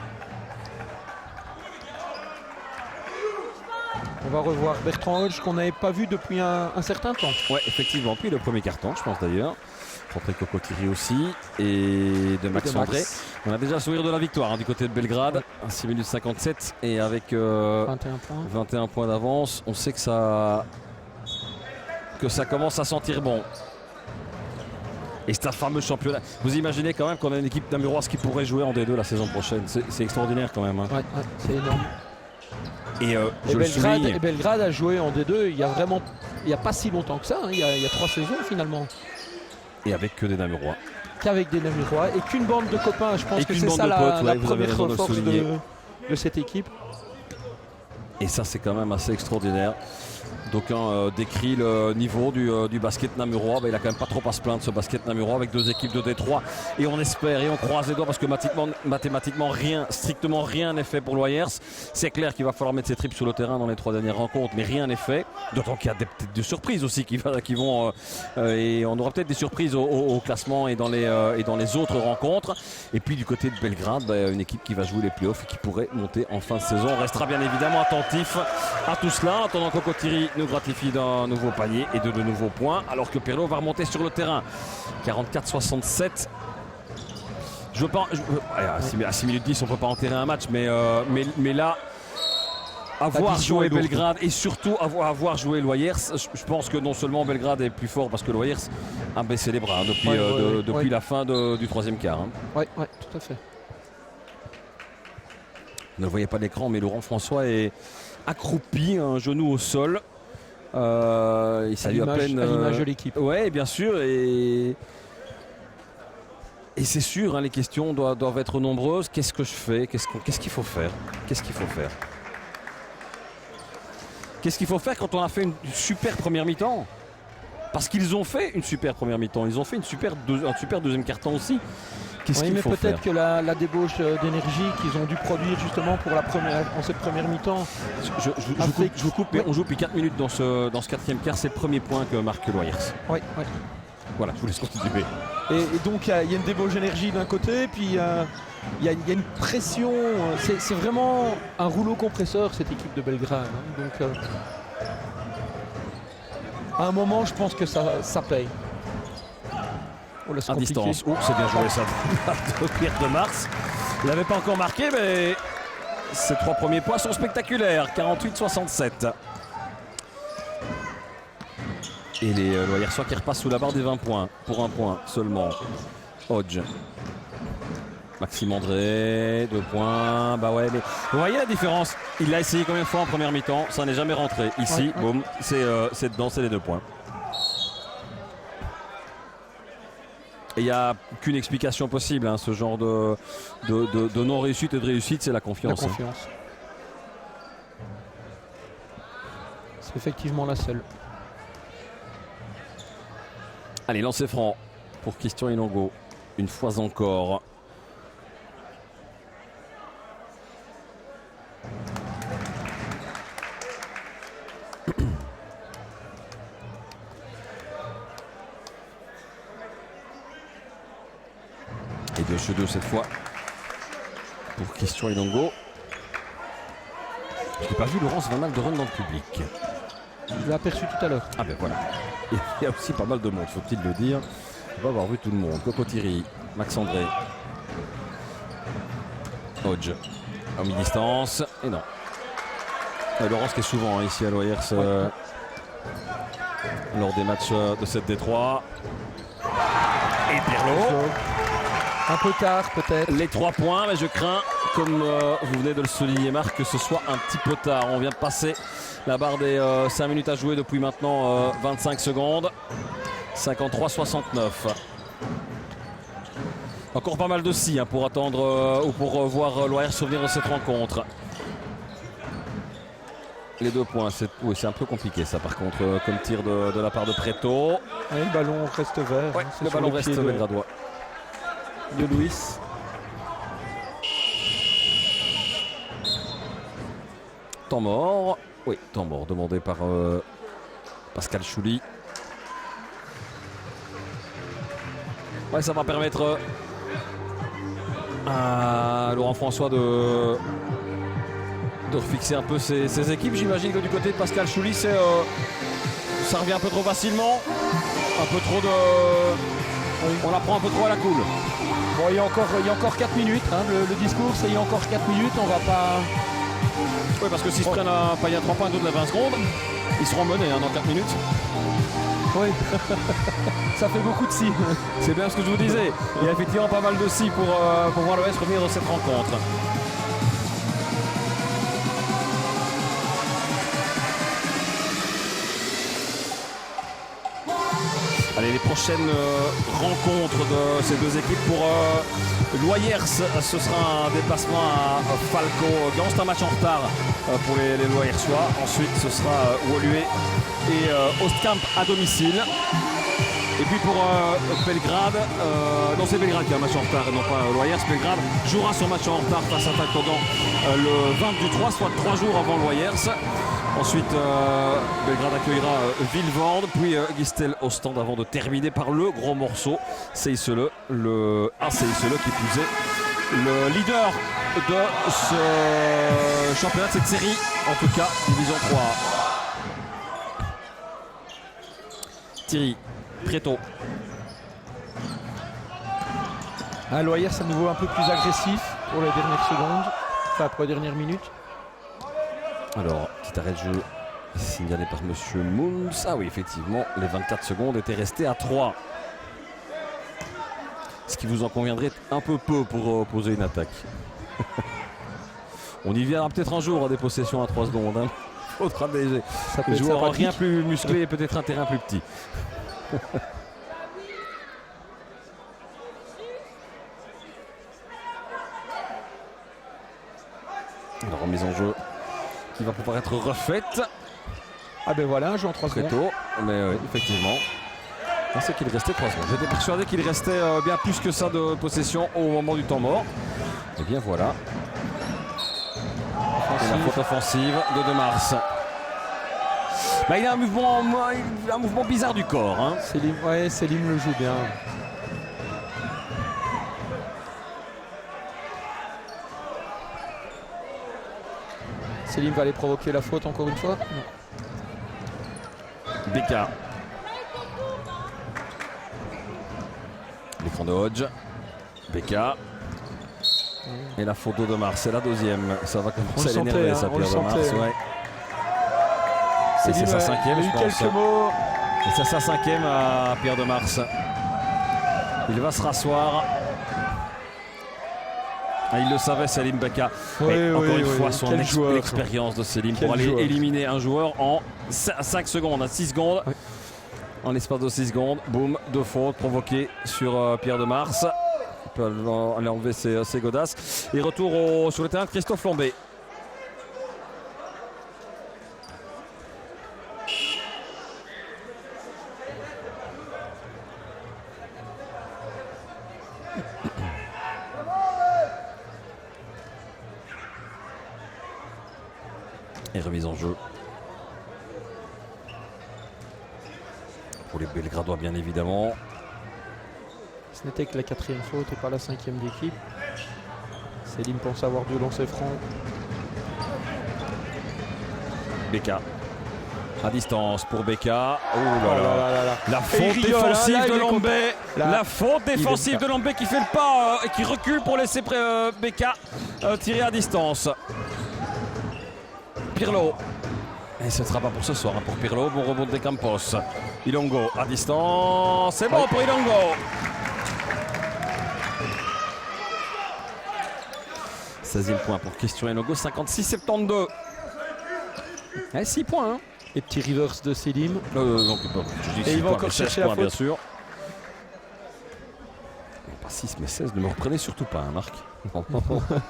On va revoir Bertrand Hodge qu'on n'avait pas vu depuis un certain temps. Ouais, effectivement. Puis le premier carton, je pense d'ailleurs. Rentré Coco-Thierry aussi. Et de Max de Max. André. On a déjà le sourire de la victoire hein, du côté de Belgrade. 6 minutes 57. Et avec 21 points. 21 points d'avance, on sait que ça commence à sentir bon. Et c'est un fameux championnat. Vous imaginez quand même qu'on a une équipe namuroise qui pourrait jouer en D2 la saison prochaine. C'est extraordinaire quand même. Hein. Ouais, c'est énorme. Et Et je le souligne. Belgrade a joué en D2 il y a pas si longtemps que ça. Hein. Il y a 3 saisons finalement. Et avec que des Namurois. Qu'avec des Namurois et qu'une bande de copains. Je pense Et que qu'une c'est bande ça de potes, la ouais, vous avez première raison de le force souligner. de cette équipe. Et ça, c'est quand même assez extraordinaire. D'aucuns décrit le niveau du basket namurois. Il a quand même pas trop à se plaindre, ce basket namurois, avec 2 équipes de Détroit. Et on espère et on croise les doigts parce que mathématiquement rien, strictement rien n'est fait pour Loyers. C'est clair qu'il va falloir mettre ses tripes sur le terrain dans les 3 dernières rencontres, mais rien n'est fait. D'autant qu'il y a peut-être des surprises aussi qui vont. Et on aura peut-être des surprises au classement et dans les autres rencontres. Et puis du côté de Belgrade, une équipe qui va jouer les playoffs et qui pourrait monter en fin de saison. On restera bien évidemment attentif à tout cela. En attendant Coco-Thierry nous gratifie d'un nouveau panier et de nouveaux points, alors que Pirlo va remonter sur le terrain. 44-67. Je veux pas. À 6 minutes 10, on peut pas enterrer un match, mais là, avoir vision joué est lourde. Belgrade et surtout avoir joué Loyers, je pense que non seulement Belgrade est plus fort parce que Loyers a baissé les bras hein, depuis la fin du 3e quart. Hein. Ouais, tout à fait. Vous ne le voyez pas à l'écran, mais Laurent François est accroupi, un genou au sol. Il salue à peine. À l'image de l'équipe. Ouais, bien sûr. Et c'est sûr, hein, les questions doivent être nombreuses. Qu'est-ce que je fais? Qu'est-ce qu'il faut faire? Qu'est-ce qu'il faut faire? Qu'est-ce qu'il faut faire quand on a fait une super première mi-temps? Parce qu'ils ont fait une super première mi-temps. Ils ont fait un super deuxième quart-temps aussi. Qu'est-ce Oui, qu'il mais faut faire? peut-être que la débauche d'énergie qu'ils ont dû produire justement pour en cette première mi-temps. Je vous coupe, mais on joue depuis 4 minutes dans ce 4e quart. C'est le premier point que marque Loyers. Ouais. Voilà, je vous laisse continuer. Et donc il y a une débauche d'énergie d'un côté, puis il y a une pression. C'est vraiment un rouleau compresseur cette équipe de Belgrade. Hein. Donc à un moment, je pense que ça paye. Oh là, c'est À compliqué. distance. Oh, c'est bien joué ça de Pierre de Mars. Il n'avait pas encore marqué, mais ces 3 premiers points sont spectaculaires. 48-67. Et les Loyersois qui repassent sous la barre des 20 points. Pour 1 point seulement. Hodge. Maxime André, 2 points. Bah ouais, mais vous voyez la différence. Il l'a essayé combien de fois en première mi-temps? Ça n'est jamais rentré. Ici, Ouais. boum, c'est dedans, c'est les 2 points. Et il n'y a qu'une explication possible, hein, ce genre de non-réussite et de réussite, c'est la confiance. La confiance. C'est effectivement la seule. Allez, lancer franc pour Christian Ilongo. une fois encore. Et 2-2 cette fois pour Christian Ilongo. Je n'ai pas vu Laurence Van Mal de run dans le public. Je l'ai aperçu tout à l'heure. Ah ben voilà. Il y a aussi pas mal de monde, faut-il le dire. On va avoir vu tout le monde. Coco Thierry, Max André, Hodge, en mi-distance. Et non. Et Laurence qui est souvent ici à l'Oyers lors des matchs de cette D3. Et Pirlo. Un peu tard peut-être. Les 3 points, mais je crains, comme vous venez de le souligner Marc, que ce soit un petit peu tard. On vient de passer la barre des 5 minutes à jouer depuis maintenant 25 secondes. 53-69. Encore pas mal de si pour attendre ou pour voir l'OR souvenir de cette rencontre. Les 2 points, c'est un peu compliqué ça par contre comme tir de la part de Preto. Et le ballon reste vert. Ouais, C'est le sur ballon reste pied belgradois. de Louis. Temps mort. Oui, temps mort demandé par Pascal Chouli. Ouais, ça va permettre à Laurent François de refixer un peu ses équipes. J'imagine que du côté de Pascal Chouli, ça revient un peu trop facilement. Un peu trop de... On la prend un peu trop à la cool. Bon, il y a encore 4 minutes. Hein, le discours, c'est il y a encore 4 minutes. On va pas... Oui, parce que s'ils se prennent un panier à 3 points de la 20 secondes, ils seront menés dans 4 minutes. Oui. Ça fait beaucoup de si. C'est bien ce que je vous disais. Il y a effectivement pas mal de si pour voir l'OS revenir dans cette rencontre. Allez, les prochaines rencontres de ces deux équipes pour l'Oyers, ce sera un déplacement à Falco. Gand, c'est un match en retard pour les Loyersois. Ensuite, ce sera Woluwe et Ostkamp à domicile. Et puis pour Belgrade, non c'est Belgrade qui a un match en retard et non pas l'Oyers. Belgrade jouera son match en retard face à Takodan le 20 du 3, soit 3 jours avant l'Oyers. Ensuite, Belgrade accueillera Vilvoorde, puis Gistel au stand avant de terminer par le gros morceau. Seisele, le Seisele qui plus est le leader de ce championnat, de cette série, en tout cas, division 3. Thierry, Preto. L'Oyers à nouveau un peu plus agressif pour les dernières secondes, enfin pour les dernières minutes. Alors, petit arrêt de jeu signalé par Monsieur Moons. Ah oui, effectivement, les 24 secondes étaient restées à 3. Ce qui vous en conviendrait un peu peu pour poser une attaque. On y viendra peut-être un jour à des possessions à 3 secondes. Hein. Faudra des joueurs rien plus musclés et peut-être un terrain plus petit. Alors, remise en jeu qui va pouvoir être refaite. Ah ben voilà, un jeu en 3 secondes. Très tôt, mais effectivement, on sait qu'il restait 3 secondes. J'étais persuadé qu'il restait bien plus que ça de possession au moment du temps mort. Et bien voilà. Et la faute offensive de De Mars. Bah, il a un mouvement bizarre du corps. Hein. Selim le joue bien. Selim va aller provoquer la faute encore une fois. Beka. L'écran de Hodge. Beka. Et la faute de De Mars, c'est la deuxième. Ça va commencer à l'énerver, ça, Pierre De Mars. Ouais. C'est sa cinquième, je pense. Quelques mots. Et c'est sa cinquième à Pierre De Mars. Il va se rasseoir. Ah, il le savait, Selim Beka. Encore une fois, son expérience de Selim pour aller éliminer un joueur en 5 secondes, à 6 secondes. Oui. En l'espace de 6 secondes, boum, 2 fautes provoquées sur Pierre De Mars. Il peut aller enlever ses godasses. Et retour sur le terrain de Christophe Lombé. Et remise en jeu. Pour les Belgradois, bien évidemment. Ce n'était que la 4e faute et pas la 5e d'équipe. Selim pense avoir 2 lancers francs. Beka. À distance pour Beka. Oh là Oh là. là là là. La Et faute il rigole, défensive là, il de est Lambé. Là, La faute il défensive aime de pas. Lambé qui fait le pas et qui recule pour laisser Beka tirer à distance. Pirlo. Et ce ne sera pas pour ce soir hein, pour Pirlo. Bon rebond de Campos. Ilongo à distance. C'est bon pour Ilongo. 16e point pour Christian Ilongo. 56-72. 6 points. Hein. Et petit reverse de Selim. Donc, je dis Et 6 il va points, encore mais 16 chercher la points, bien faute. sûr. Non, pas 6 mais 16, ne me reprenez surtout pas, hein, Marc.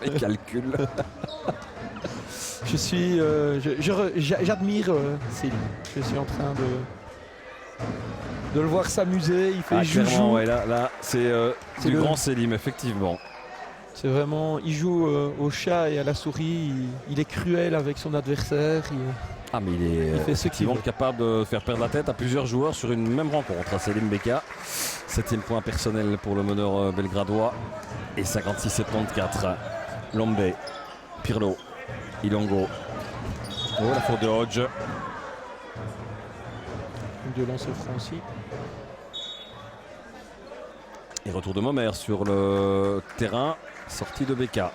Les calculs. Je suis, j'admire Selim. Je suis en train de le voir s'amuser. Il fait Clairement, joujou. ouais, là c'est du le- grand Selim, effectivement. C'est vraiment, il joue au chat et à la souris. Il est cruel avec son adversaire. Ah, mais il est Il fait ce qu'il effectivement veut. capable de faire perdre la tête à plusieurs joueurs sur une même rencontre. Hein, Selim Beka. 7e point personnel pour le meneur belgradois. Et 56-74. Lombe, Pirlo, Ilongo. Oh, la faute de Hodge. De lancer franc aussi. Et retour de Momer sur le terrain. Sortie de Beka.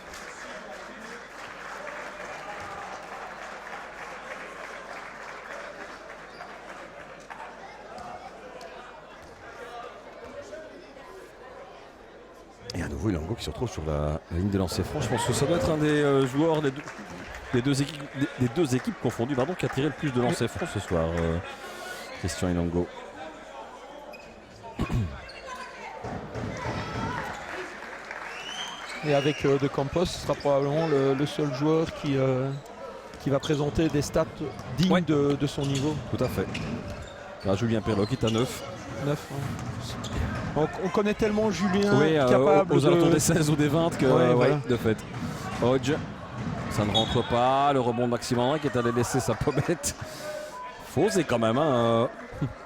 Et à nouveau Ilongo qui se retrouve sur la ligne des lancers francs. Je pense que ça doit être un des joueurs des deux équipes confondues qui a tiré le plus de lancers francs ce soir. Christian Ilongo. Et avec De Campos, ce sera probablement le seul joueur qui va présenter des stats dignes Ouais. de son niveau. Tout à fait. Là, Julien Pirlo qui est à 9. 9. On connaît tellement Julien Oui, capable aux alentours de... des 16 ou des 20 que, Ouais, voilà. de fait. Hodge, ça ne rentre pas. Le rebond de Maxime André qui est allé laisser sa pommette. Faut oser quand même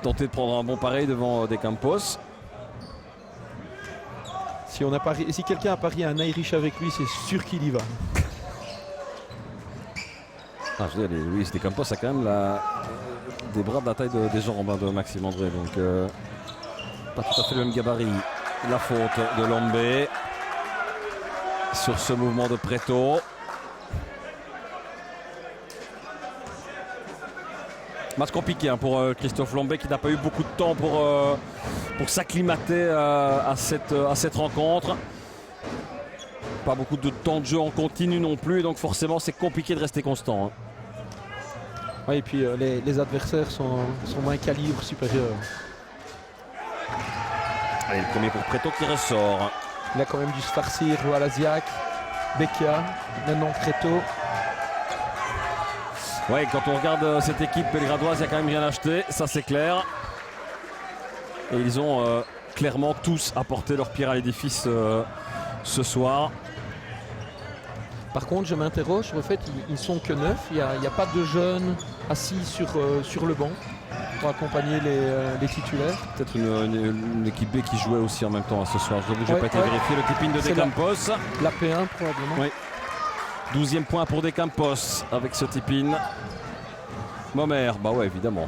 tenter de prendre un bon pareil devant De Campos. Si quelqu'un a parié un Irish avec lui, c'est sûr qu'il y va. Ah, je veux dire, Luis De Campos a quand même des bras de la taille des jambes de Maxime André. Donc, pas tout à fait le même gabarit. La faute de Lombe sur ce mouvement de Preto. Match compliqué pour Christophe Lombe qui n'a pas eu beaucoup de temps pour s'acclimater à cette rencontre. Pas beaucoup de temps de jeu en continu non plus, et donc forcément c'est compliqué de rester constant. Ouais, et puis les adversaires sont d'un calibre supérieur. Allez, le premier pour Preto qui ressort. Il a quand même dû se farcir Walasiak, Beka, maintenant Preto. Ouais, quand on regarde cette équipe belgradoise, il n'y a quand même rien acheté, ça c'est clair. Et ils ont clairement tous apporté leur pierre à l'édifice ce soir. Par contre, je m'interroge sur le fait qu'ils ne sont que 9. Il n'y a pas de jeunes assis sur le banc pour accompagner les titulaires. Peut-être une équipe B qui jouait aussi en même temps ce soir. Je n'ai Ouais, pas été ouais. vérifié. Le tipin de C'est De Campos. La P1 probablement. Oui. 12e point pour De Campos avec ce tipin. Momer, bah ouais, évidemment.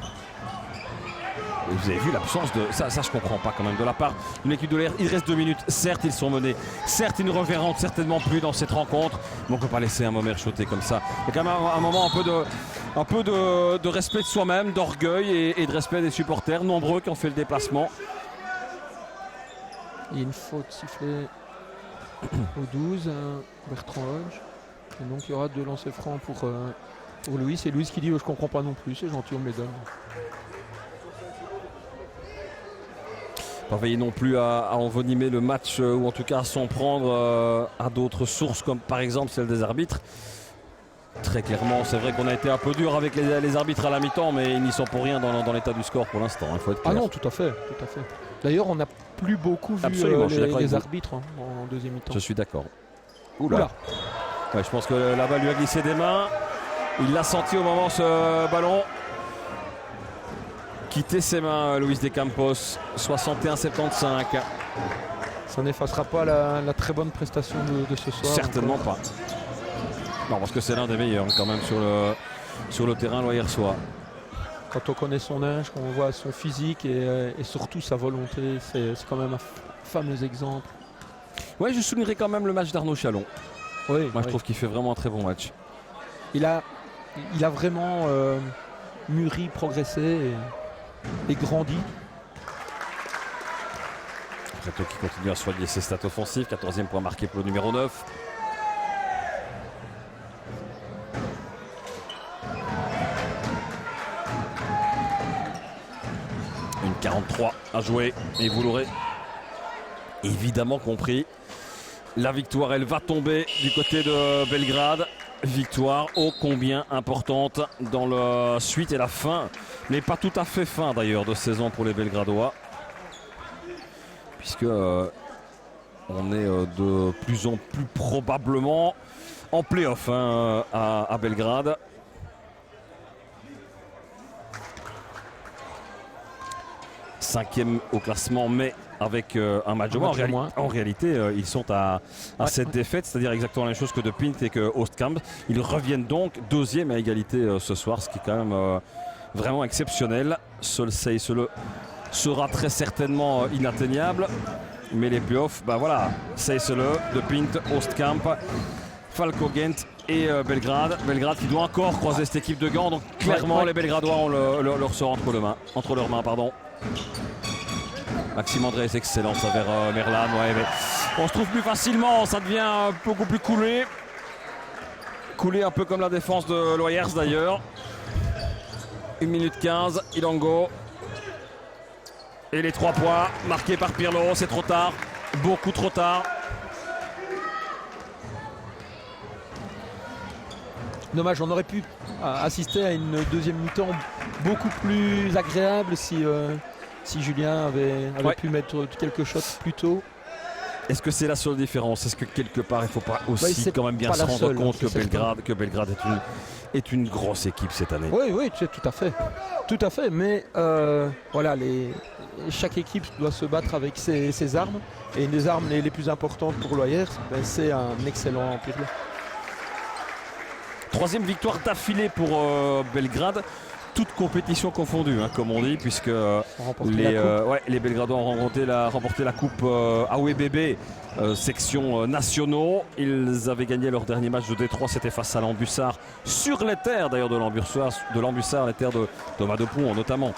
Et vous avez vu l'absence de... Ça je comprends pas quand même de la part d'une équipe de l'air. Il reste 2 minutes. Certes, ils sont menés. Certes, ils ne reverront certainement plus dans cette rencontre. Mais on ne peut pas laisser un Momer shotter comme ça. Il y a quand même un moment un peu de respect de soi-même, d'orgueil et de respect des supporters nombreux qui ont fait le déplacement. Il y a une faute sifflée au 12, Bertrand Hodge. Et donc il y aura 2 lancers francs pour Louis. Et Louis qui dit je comprends pas non plus, c'est gentil, on me les donne. Pas veiller non plus à envenimer le match ou en tout cas à s'en prendre à d'autres sources comme par exemple celle des arbitres. Très clairement, c'est vrai qu'on a été un peu dur avec les arbitres à la mi-temps, mais ils n'y sont pour rien dans l'état du score pour l'instant. Il faut être Ah clair. non, tout à fait. D'ailleurs, on n'a plus beaucoup vu Absolument, je suis d'accord avec les vous. arbitres en deuxième mi-temps. Je suis d'accord. Oula. Ouais, je pense que la balle lui a glissé des mains. Il l'a senti au moment ce ballon quitter ses mains, Luis de Campos. 61-75. Ça n'effacera pas la très bonne prestation de ce soir. Certainement pas. Non, parce que c'est l'un des meilleurs quand même sur le terrain loyersois. Quand on connaît son âge, quand on voit son physique et surtout sa volonté, c'est quand même un fameux exemple. Ouais, je soulignerai quand même le match d'Arnaud Chalon. Oui, Moi, je trouve qu'il fait vraiment un très bon match. Il a vraiment mûri, progressé et grandi. Preto qui continue à soigner ses stats offensives. 14e point marqué pour le numéro 9. Une 43 à jouer. Et vous l'aurez évidemment compris. La victoire, elle va tomber du côté de Belgrade. Victoire ô combien importante dans la suite et la fin. Mais pas tout à fait fin d'ailleurs de saison pour les Belgradois. Puisque on est de plus en plus probablement en play-off à Belgrade. Cinquième au classement, mais avec un match de moins. En réalité, ils sont à 7 défaites, c'est-à-dire exactement la même chose que De Pint et que Oostkamp. Ils reviennent donc deuxième à égalité ce soir, ce qui est quand même vraiment exceptionnel. Seul Seisele sera très certainement inatteignable, mais les playoffs, ben voilà, Seisele, De Pint, Oostkamp, Falco Gent et Belgrade. Belgrade qui doit encore croiser cette équipe de Gand, donc clairement les Belgradois ont leur sort entre leurs mains. Maxime André est excellent, ça vers Merlan. Ouais, mais on se trouve plus facilement, ça devient beaucoup plus coulé. Coulé un peu comme la défense de Loyers d'ailleurs. 1 minute 15, Ilongo. Et les 3 points marqués par Pirlo, c'est trop tard, beaucoup trop tard. Dommage, on aurait pu assister à une deuxième mi-temps beaucoup plus agréable si Julien avait pu mettre quelques shots plus tôt. Est-ce que c'est la seule différence? Est-ce que quelque part il ne faut pas aussi quand même bien se rendre compte que Belgrade est une grosse équipe cette année? Oui, tout à fait. Tout à fait, mais voilà, chaque équipe doit se battre avec ses armes. Et une des armes les plus importantes pour Loyers, c'est un excellent Pirlo. 3e victoire d'affilée pour Belgrade, toute compétition confondue, comme on dit, puisque les Belgradois ont remporté la coupe AWBB section nationaux. Ils avaient gagné leur dernier match de D3, c'était face à l'Ambussard, sur les terres d'ailleurs de l'Ambussard, les terres de Thomas Depont notamment.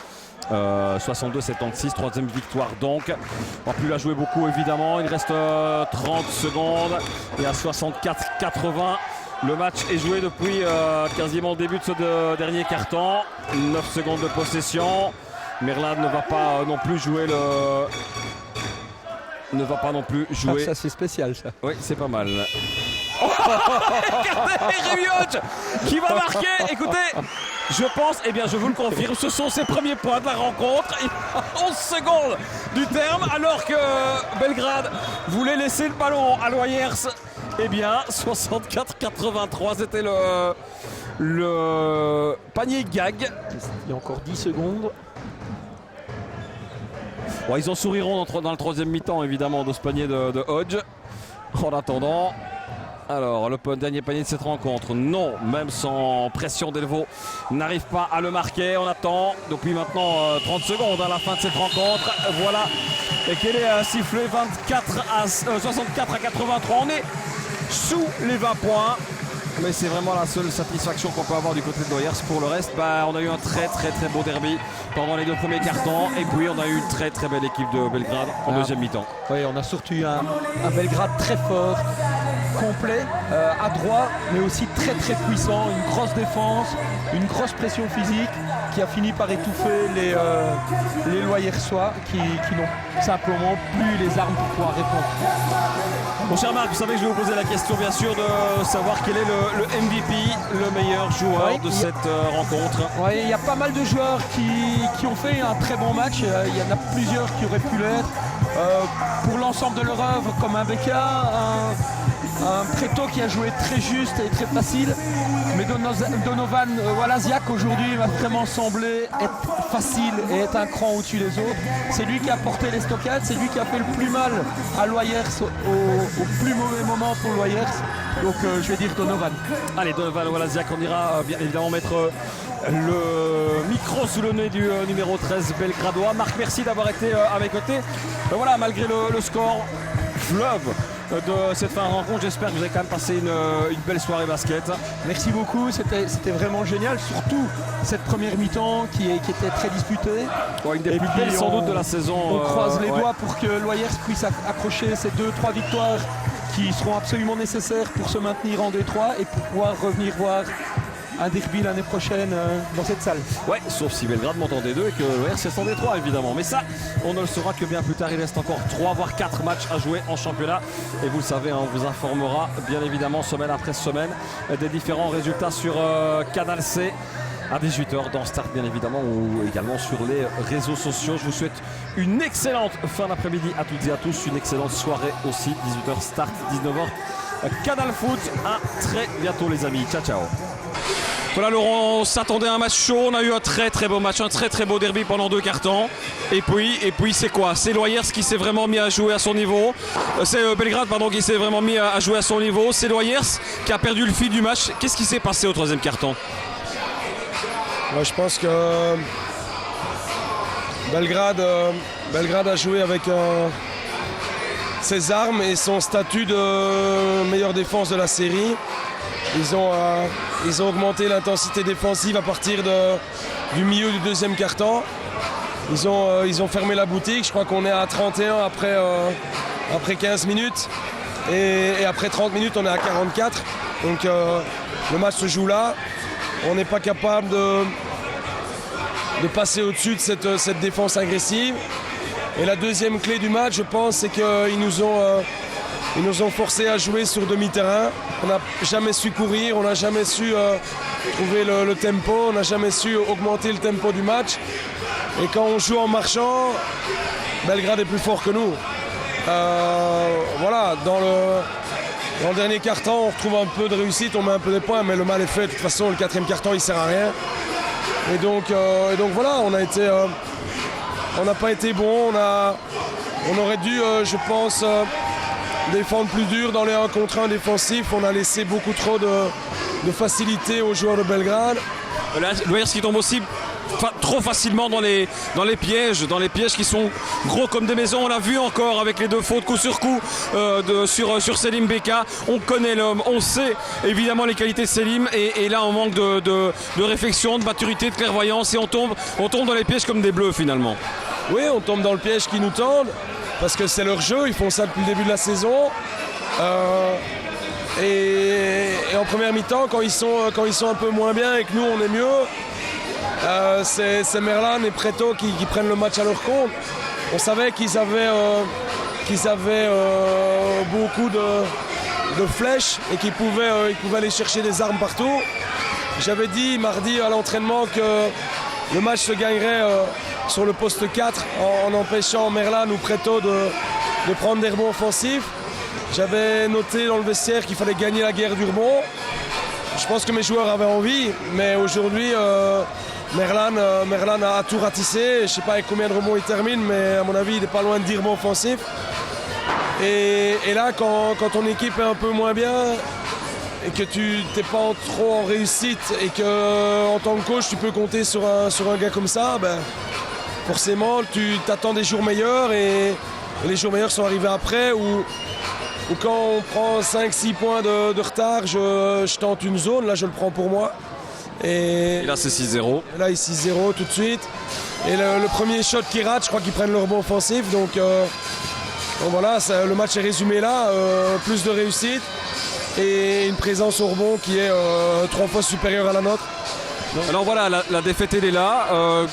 62-76, 3e victoire donc. On va plus la jouer beaucoup évidemment, il reste 30 secondes et à 64-80. Le match est joué depuis quasiment le début de ce dernier quart-temps. 9 secondes de possession. Merlan ne va pas non plus jouer Ça c'est spécial ça. Oui, c'est pas mal. Regardez Rivioc qui va marquer. Écoutez, je vous le confirme, ce sont ses premiers points de la rencontre. Il a 11 secondes du terme alors que Belgrade voulait laisser le ballon à Loyers. Eh bien, 64-83, c'était le panier gag. Il y a encore 10 secondes. Ouais, ils en souriront dans le 3e mi-temps, évidemment, de ce panier de Hodge. En attendant, alors, le dernier panier de cette rencontre, non, même sans pression d'Elvaux, n'arrive pas à le marquer. On attend depuis maintenant 30 secondes à la fin de cette rencontre. Voilà, et qu'elle est sifflée 64 à 83. On est sous les 20 points, mais c'est vraiment la seule satisfaction qu'on peut avoir du côté de Loyers. Pour le reste, on a eu un très beau derby pendant les 2 premiers quarts-temps, et puis on a eu une très belle équipe de Belgrade en deuxième mi-temps. Oui, on a surtout eu un Belgrade très fort, complet, adroit, mais aussi très puissant, une grosse défense, une grosse pression physique qui a fini par étouffer les Loyersois qui n'ont simplement plus les armes pour pouvoir répondre. Mon cher Marc, vous savez que je vais vous poser la question bien sûr de savoir quel est le MVP, le meilleur joueur de cette rencontre. Oui, il y a pas mal de joueurs qui ont fait un très bon match. Il y en a plusieurs qui auraient pu l'être. Pour l'ensemble de leur œuvre, comme un Beka, Un Preto qui a joué très juste et très facile. Mais Donovan Walaziak aujourd'hui m'a vraiment semblé être facile et être un cran au-dessus des autres. C'est lui qui a porté les stockades, c'est lui qui a fait le plus mal à Loyers au plus mauvais moment pour Loyers. Donc je vais dire Donovan. Allez, Donovan Walaziak, on ira bien évidemment mettre le micro sous le nez du numéro 13 belgradois. Marc, merci d'avoir été à mes côtés. Voilà, malgré le score fleuve de cette fin de rencontre, j'espère que vous avez quand même passé une belle soirée basket. Merci beaucoup, c'était vraiment génial, surtout cette première mi-temps qui était très disputée. Une des plus belles sans doute de la saison. On croise les doigts pour que Loyers puisse accrocher ces 2-3 victoires qui seront absolument nécessaires pour se maintenir en Détroit et pour pouvoir revenir voir un derby l'année prochaine dans cette salle. Ouais, sauf si Belgrade monte en D2 et que le RC s'en Détroit évidemment. Mais ça, on ne le saura que bien plus tard. Il reste encore 3 voire 4 matchs à jouer en championnat. Et vous le savez, on vous informera bien évidemment semaine après semaine des différents résultats sur Canal C à 18h dans Start bien évidemment ou également sur les réseaux sociaux. Je vous souhaite une excellente fin d'après-midi à toutes et à tous. Une excellente soirée aussi. 18h Start, 19h Canal Foot. À très bientôt les amis. Ciao ciao. Voilà Laurent, on s'attendait à un match chaud, on a eu un très très beau match, un très très beau derby pendant 2 quarts-temps. Et puis c'est quoi? C'est Loyers qui s'est vraiment mis à jouer à son niveau. C'est Belgrade pardon, qui s'est vraiment mis à jouer à son niveau. C'est Loyers qui a perdu le fil du match. Qu'est-ce qui s'est passé au 3e quart-temps? Moi, je pense que Belgrade a joué avec ses armes et son statut de meilleure défense de la série. Ils ont augmenté l'intensité défensive à partir du milieu du 2e quart-temps. Ils ont fermé la boutique. Je crois qu'on est à 31 après 15 minutes. Et après 30 minutes, on est à 44. Donc le match se joue là. On n'est pas capable de passer au-dessus de cette défense agressive. Et la deuxième clé du match, je pense, c'est qu'ils nous ont forcés à jouer sur demi-terrain. On n'a jamais su courir, on n'a jamais su trouver le tempo, on n'a jamais su augmenter le tempo du match. Et quand on joue en marchant, Belgrade est plus fort que nous. Voilà, dans le dernier quart-temps, on retrouve un peu de réussite, on met un peu des points, mais le mal est fait. De toute façon, le 4e quart-temps, il ne sert à rien. Et donc voilà, on n'a pas été bon. On aurait dû, je pense, défendre plus dur dans les 1 contre 1 défensifs. On a laissé beaucoup trop de facilité aux joueurs de Belgrade. Loyers qui tombe aussi trop facilement dans les pièges qui sont gros comme des maisons. On l'a vu encore avec les 2 fautes coup sur coup sur Selim Beka. On connaît l'homme, on sait évidemment les qualités de Selim et là on manque de réflexion, de maturité, de clairvoyance et on tombe dans les pièges comme des bleus finalement. Oui, on tombe dans le piège qu'ils nous tendent parce que c'est leur jeu, ils font ça depuis le début de la saison. Et en première mi-temps, quand ils sont un peu moins bien et que nous on est mieux, c'est Merlan et Preto qui prennent le match à leur compte. On savait qu'ils avaient beaucoup de flèches et qu'ils pouvaient aller chercher des armes partout. J'avais dit mardi à l'entraînement que le match se gagnerait sur le poste 4 en empêchant Merlan ou Preto de prendre des rebonds offensifs. J'avais noté dans le vestiaire qu'il fallait gagner la guerre du rebond. Je pense que mes joueurs avaient envie, mais aujourd'hui Merlan a tout ratissé. Je ne sais pas avec combien de rebonds il termine, mais à mon avis il n'est pas loin de 10 rebonds offensifs. Et là quand ton équipe est un peu moins bien et que tu n'es pas trop en réussite et que en tant que coach tu peux compter sur un gars comme ça, ben, forcément tu t'attends des jours meilleurs et les jours meilleurs sont arrivés après ou quand on prend 5-6 points de retard, je tente une zone, là je le prends pour moi. Et là c'est 6-0. Là il est 6-0 tout de suite. Et le premier shot qu'ils ratent, je crois qu'ils prennent le rebond offensif. Donc voilà, le match est résumé là. Plus de réussite et une présence au rebond qui est 3 fois supérieure à la nôtre. Alors voilà, la défaite elle est là,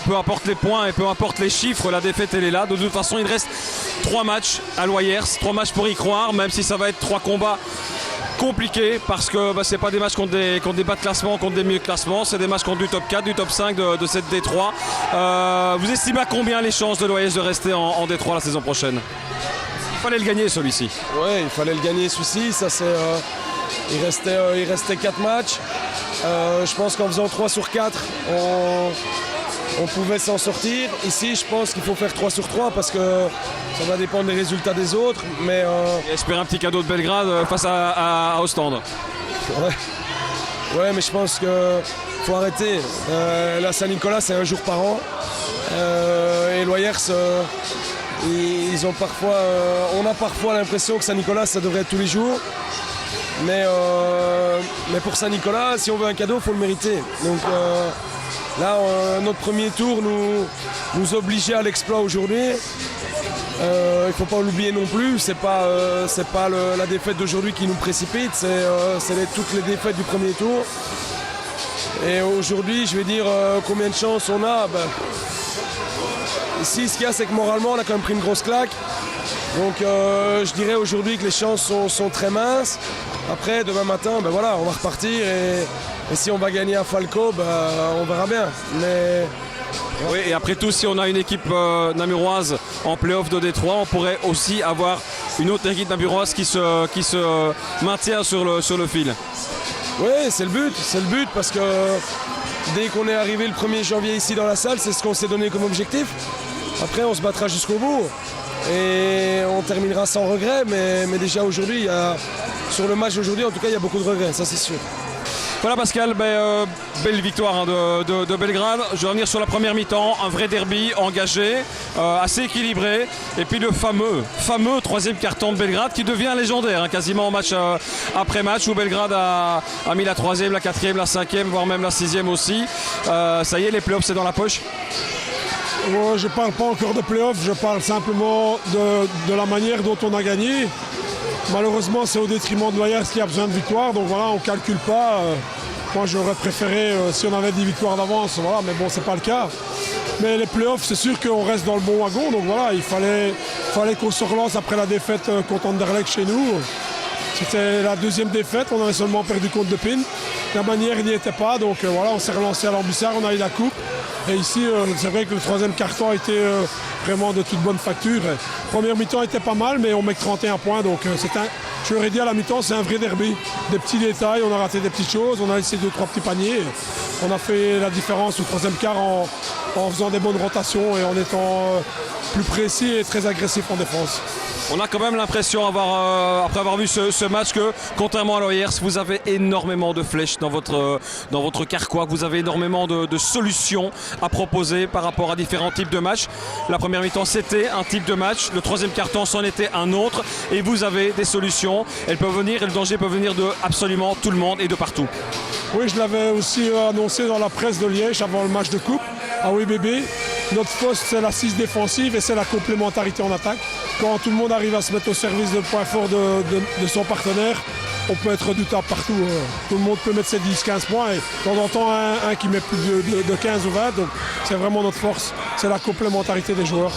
peu importe les points et peu importe les chiffres, la défaite elle est là. De toute façon il reste 3 matchs à Loyers, 3 matchs pour y croire, même si ça va être 3 combats compliqués parce que c'est pas des matchs contre des bas de classement, contre des milieux de classement, c'est des matchs contre du top 4, du top 5 de cette D3. Vous estimez à combien les chances de Loyers de rester en D3 la saison prochaine? fallait le gagner celui-ci. Ouais, il fallait le gagner celui-ci. Ça, il restait 4 matchs. Je pense qu'en faisant 3 sur 4, on pouvait s'en sortir. Ici, je pense qu'il faut faire 3 sur 3 parce que ça va dépendre des résultats des autres. Mais Et espérer un petit cadeau de Belgrade face à Ostende. Ouais, mais je pense qu'il faut arrêter. Là, Saint-Nicolas, c'est un jour par an. Et Loyers, ils ont parfois, on a parfois l'impression que Saint-Nicolas, ça devrait être tous les jours. Mais pour Saint-Nicolas, si on veut un cadeau, il faut le mériter. Donc là, notre premier tour nous obligeait à l'exploit aujourd'hui. Il ne faut pas l'oublier non plus, c'est pas la défaite d'aujourd'hui qui nous précipite, c'est toutes les défaites du premier tour. Et aujourd'hui, je vais dire combien de chances on a. Ici, ce qu'il y a, c'est que moralement, on a quand même pris une grosse claque. Donc je dirais aujourd'hui que les chances sont très minces. Après, demain matin, voilà, on va repartir et si on va gagner à Falco, on verra bien. Mais oui, et après tout, si on a une équipe namuroise en play-off de Détroit, on pourrait aussi avoir une autre équipe namuroise qui se maintient sur le fil. Oui, c'est le but parce que dès qu'on est arrivé le 1er janvier ici dans la salle, c'est ce qu'on s'est donné comme objectif. Après, on se battra jusqu'au bout et on terminera sans regret, mais déjà aujourd'hui, sur le match d'aujourd'hui, en tout cas, il y a beaucoup de regrets, ça c'est sûr. Voilà Pascal, belle victoire de Belgrade. Je vais revenir sur la première mi-temps, un vrai derby engagé, assez équilibré. Et puis le fameux troisième carton de Belgrade qui devient légendaire, quasiment match après match où Belgrade a mis la troisième, la quatrième, la cinquième, voire même la sixième aussi. Ça y est, les playoffs c'est dans la poche. Je ne parle pas encore de playoffs, je parle simplement de la manière dont on a gagné. Malheureusement, c'est au détriment de Loyers qui a besoin de victoire, donc voilà, on ne calcule pas. Moi, j'aurais préféré si on avait 10 victoires d'avance, voilà, mais bon, c'est pas le cas. Mais les playoffs, c'est sûr qu'on reste dans le bon wagon, donc voilà, il fallait qu'on se relance après la défaite contre Anderlecht chez nous. C'était la deuxième défaite, on avait seulement perdu contre De Pin. La manière, il n'y était pas, donc voilà, on s'est relancé à l'Ambussard, on a eu la coupe. Et ici, c'est vrai que le troisième carton a été vraiment de toute bonne facture. Première mi-temps était pas mal, mais on met 31 points. Donc je l'aurais dit à la mi-temps, c'est un vrai derby. Des petits détails, on a raté des petites choses, on a laissé 2-3 petits paniers. On a fait la différence au troisième quart en faisant des bonnes rotations et en étant plus précis et très agressif en défense. On a quand même l'impression, après avoir vu ce match, que contrairement à Loyers, vous avez énormément de flèches dans votre carquois, que vous avez énormément de solutions à proposer par rapport à différents types de matchs. La première mi-temps, c'était un type de match. Le troisième quart-temps, c'en était un autre. Et vous avez des solutions. Elles peuvent venir et le danger peut venir de absolument tout le monde et de partout. Oui, je l'avais aussi annoncé dans la presse de Liège avant le match de coupe à WBB. Notre force, c'est l'assise défensive et c'est la complémentarité en attaque. Quand tout le monde arrive à se mettre au service de point fort de son partenaire, on peut être redoutable partout. Tout le monde peut mettre ses 10-15 points et de temps en temps un qui met plus de 15 ou 20. Donc c'est vraiment notre force, c'est la complémentarité des joueurs.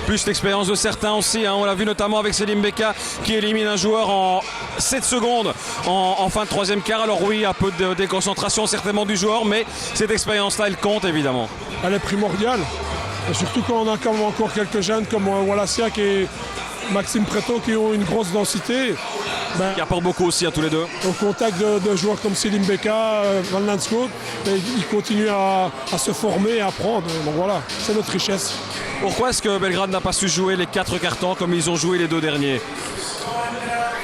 Plus l'expérience de certains aussi, on l'a vu notamment avec Selim Beka qui élimine un joueur en 7 secondes en fin de troisième quart. Alors oui, un peu de déconcentration certainement du joueur, mais cette expérience-là, elle compte évidemment. Elle est primordiale, et surtout quand on a encore quelques jeunes comme Wallachia et Maxime Preto qui ont une grosse densité. Qui apporte beaucoup aussi à tous les deux. Au contact de joueurs comme Selim Beka, Van Landscoot, ils continuent à se former et à apprendre. Donc voilà, c'est notre richesse. Pourquoi est-ce que Belgrade n'a pas su jouer les 4 cartons comme ils ont joué les 2 derniers?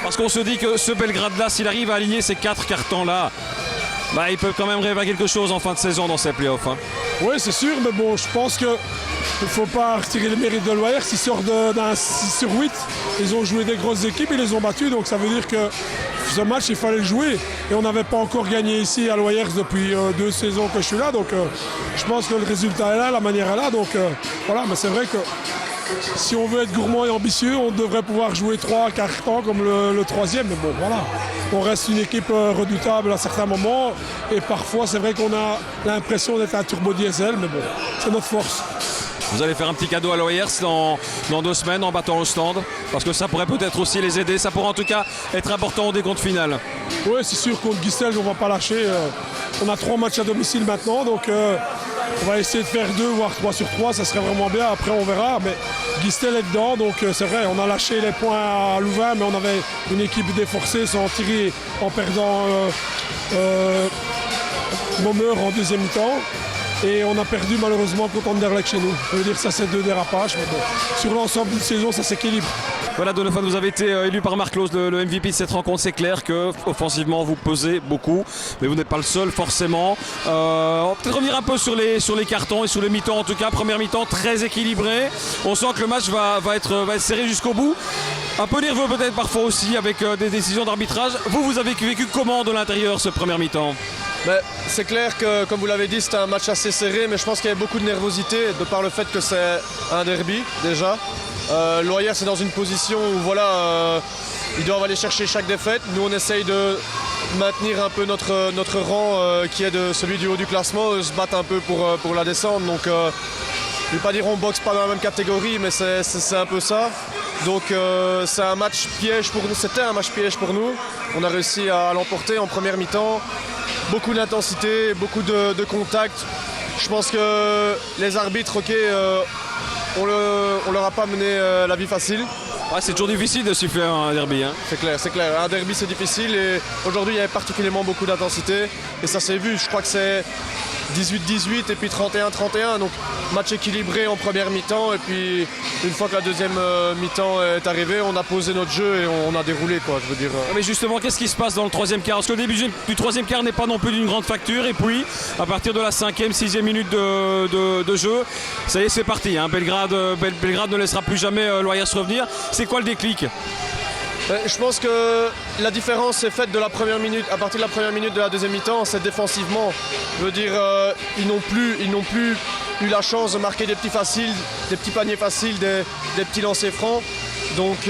Parce qu'on se dit que ce Belgrade-là, s'il arrive à aligner ces 4 cartons-là, il peut quand même rêver à quelque chose en fin de saison dans ces playoffs. Oui, c'est sûr, mais bon, je pense qu'il ne faut pas retirer le mérite de Loyers. Ils sortent d'un 6 sur 8. Ils ont joué des grosses équipes, ils les ont battus, donc ça veut dire que ce match, il fallait le jouer. Et on n'avait pas encore gagné ici à Loyers depuis 2 saisons que je suis là. Donc je pense que le résultat est là, la manière est là. Donc voilà, mais c'est vrai que si on veut être gourmand et ambitieux, on devrait pouvoir jouer 3 cartons comme le troisième. Mais bon, voilà. On reste une équipe redoutable à certains moments. Et parfois, c'est vrai qu'on a l'impression d'être un turbo diesel. Mais bon, c'est notre force. Vous allez faire un petit cadeau à l'Oyers dans 2 semaines en battant au stand, parce que ça pourrait peut-être aussi les aider. Ça pourrait en tout cas être important au décompte final. Oui, c'est sûr, contre Gistel, on ne va pas lâcher. On a 3 matchs à domicile maintenant, donc on va essayer de faire 2 voire 3 sur 3, ça serait vraiment bien. Après, on verra. Mais Gistel est dedans, donc c'est vrai, on a lâché les points à Louvain, mais on avait une équipe déforcée sans tirer en perdant Momeur en deuxième mi-temps. Et on a perdu malheureusement contre Anderlecht chez nous. Ça veut dire que ça c'est 2 dérapages, mais bon, sur l'ensemble d'une saison, ça s'équilibre. Voilà, Donovan, vous avez été élu par Marc Claus le MVP de cette rencontre. C'est clair que offensivement vous pesez beaucoup, mais vous n'êtes pas le seul forcément. On va peut-être revenir un peu sur les cartons et sur les mi-temps en tout cas. Première mi-temps très équilibrée. On sent que le match va être serré jusqu'au bout. Un peu nerveux peut-être parfois aussi avec des décisions d'arbitrage. Vous avez vécu comment de l'intérieur ce premier mi-temps? C'est clair que, comme vous l'avez dit, c'était un match assez serré, mais je pense qu'il y avait beaucoup de nervosité de par le fait que c'est un derby déjà. L'Oyers est dans une position où voilà, ils doivent aller chercher chaque défaite. Nous on essaye de maintenir un peu notre rang qui est de celui du haut du classement, se battre un peu pour la descente. Donc je ne vais pas dire on boxe pas dans la même catégorie, mais c'est un peu ça. Donc c'est un match piège pour nous. C'était un match piège pour nous. On a réussi à l'emporter en première mi-temps. Beaucoup d'intensité, beaucoup de contact. Je pense que les arbitres, on leur a pas mené la vie facile. Ouais, c'est toujours difficile de siffler un derby. Hein. C'est clair. Un derby, c'est difficile. Et aujourd'hui, il y avait particulièrement beaucoup d'intensité. Et ça s'est vu. Je crois que c'est 18-18 et puis 31-31. Donc match équilibré en première mi-temps. Et puis une fois que la deuxième mi-temps est arrivée, on a posé notre jeu et on a déroulé, quoi, je veux dire. Mais justement, qu'est-ce qui se passe dans le troisième quart? Parce que le début du troisième quart n'est pas non plus d'une grande facture. Et puis, à partir de la 5e, 6e minute de jeu, ça y est, c'est parti. Hein. Belgrade ne laissera plus jamais l'Oyers revenir. C'est quoi le déclic? Je pense que la différence est faite de la première minute, à partir de la première minute de la deuxième mi-temps, c'est défensivement. Je veux dire, ils n'ont plus eu la chance de marquer des petits paniers faciles, des petits lancers francs. Donc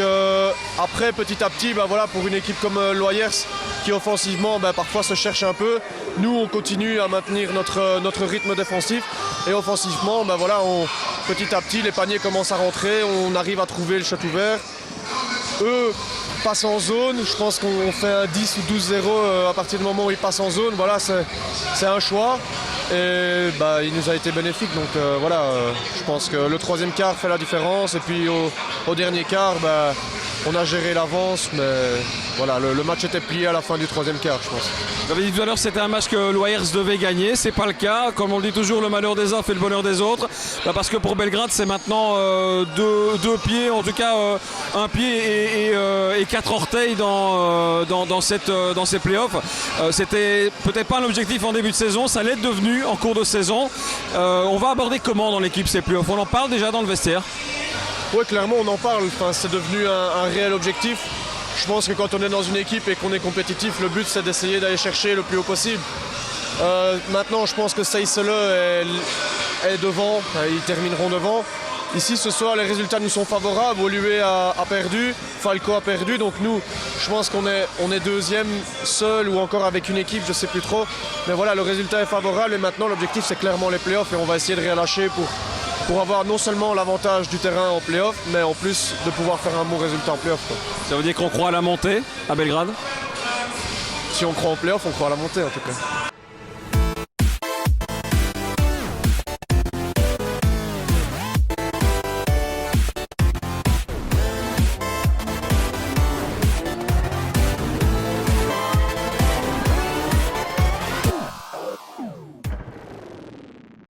après, petit à petit, voilà, pour une équipe comme l'Oyers, qui offensivement parfois se cherche un peu, nous on continue à maintenir notre rythme défensif. Et offensivement, voilà, petit à petit, les paniers commencent à rentrer, on arrive à trouver le shot ouvert. Eux passent en zone, je pense qu'on fait un 10 ou 12-0 à partir du moment où ils passent en zone. Voilà, c'est un choix et il nous a été bénéfique. Donc voilà, je pense que le troisième quart fait la différence et puis au dernier quart, on a géré l'avance, mais voilà, le match était plié à la fin du troisième quart, je pense. Vous avez dit tout à l'heure que c'était un match que l'Oyers devait gagner, c'est pas le cas. Comme on le dit toujours, le malheur des uns fait le bonheur des autres. Parce que pour Belgrade, c'est maintenant deux pieds, en tout cas un pied et 4 orteils dans ces playoffs. C'était peut-être pas un objectif en début de saison, ça l'est devenu en cours de saison. On va aborder comment dans l'équipe ces playoffs? On en parle déjà dans le vestiaire? Oui, clairement, on en parle. C'est devenu un réel objectif. Je pense que quand on est dans une équipe et qu'on est compétitif, le but, c'est d'essayer d'aller chercher le plus haut possible. Maintenant, je pense que Seisele est devant. Ils termineront devant. Ici, ce soir, les résultats nous sont favorables. Oluwe a perdu, Falco a perdu. Donc nous, je pense qu'on est deuxième, seul ou encore avec une équipe, je ne sais plus trop. Mais voilà, le résultat est favorable. Et maintenant, l'objectif, c'est clairement les playoffs. Et on va essayer de rien lâcher pour avoir non seulement l'avantage du terrain en play-off, mais en plus de pouvoir faire un bon résultat en play-off. Ça veut dire qu'on croit à la montée à Belgrade? Si on croit en play-off, on croit à la montée en tout cas.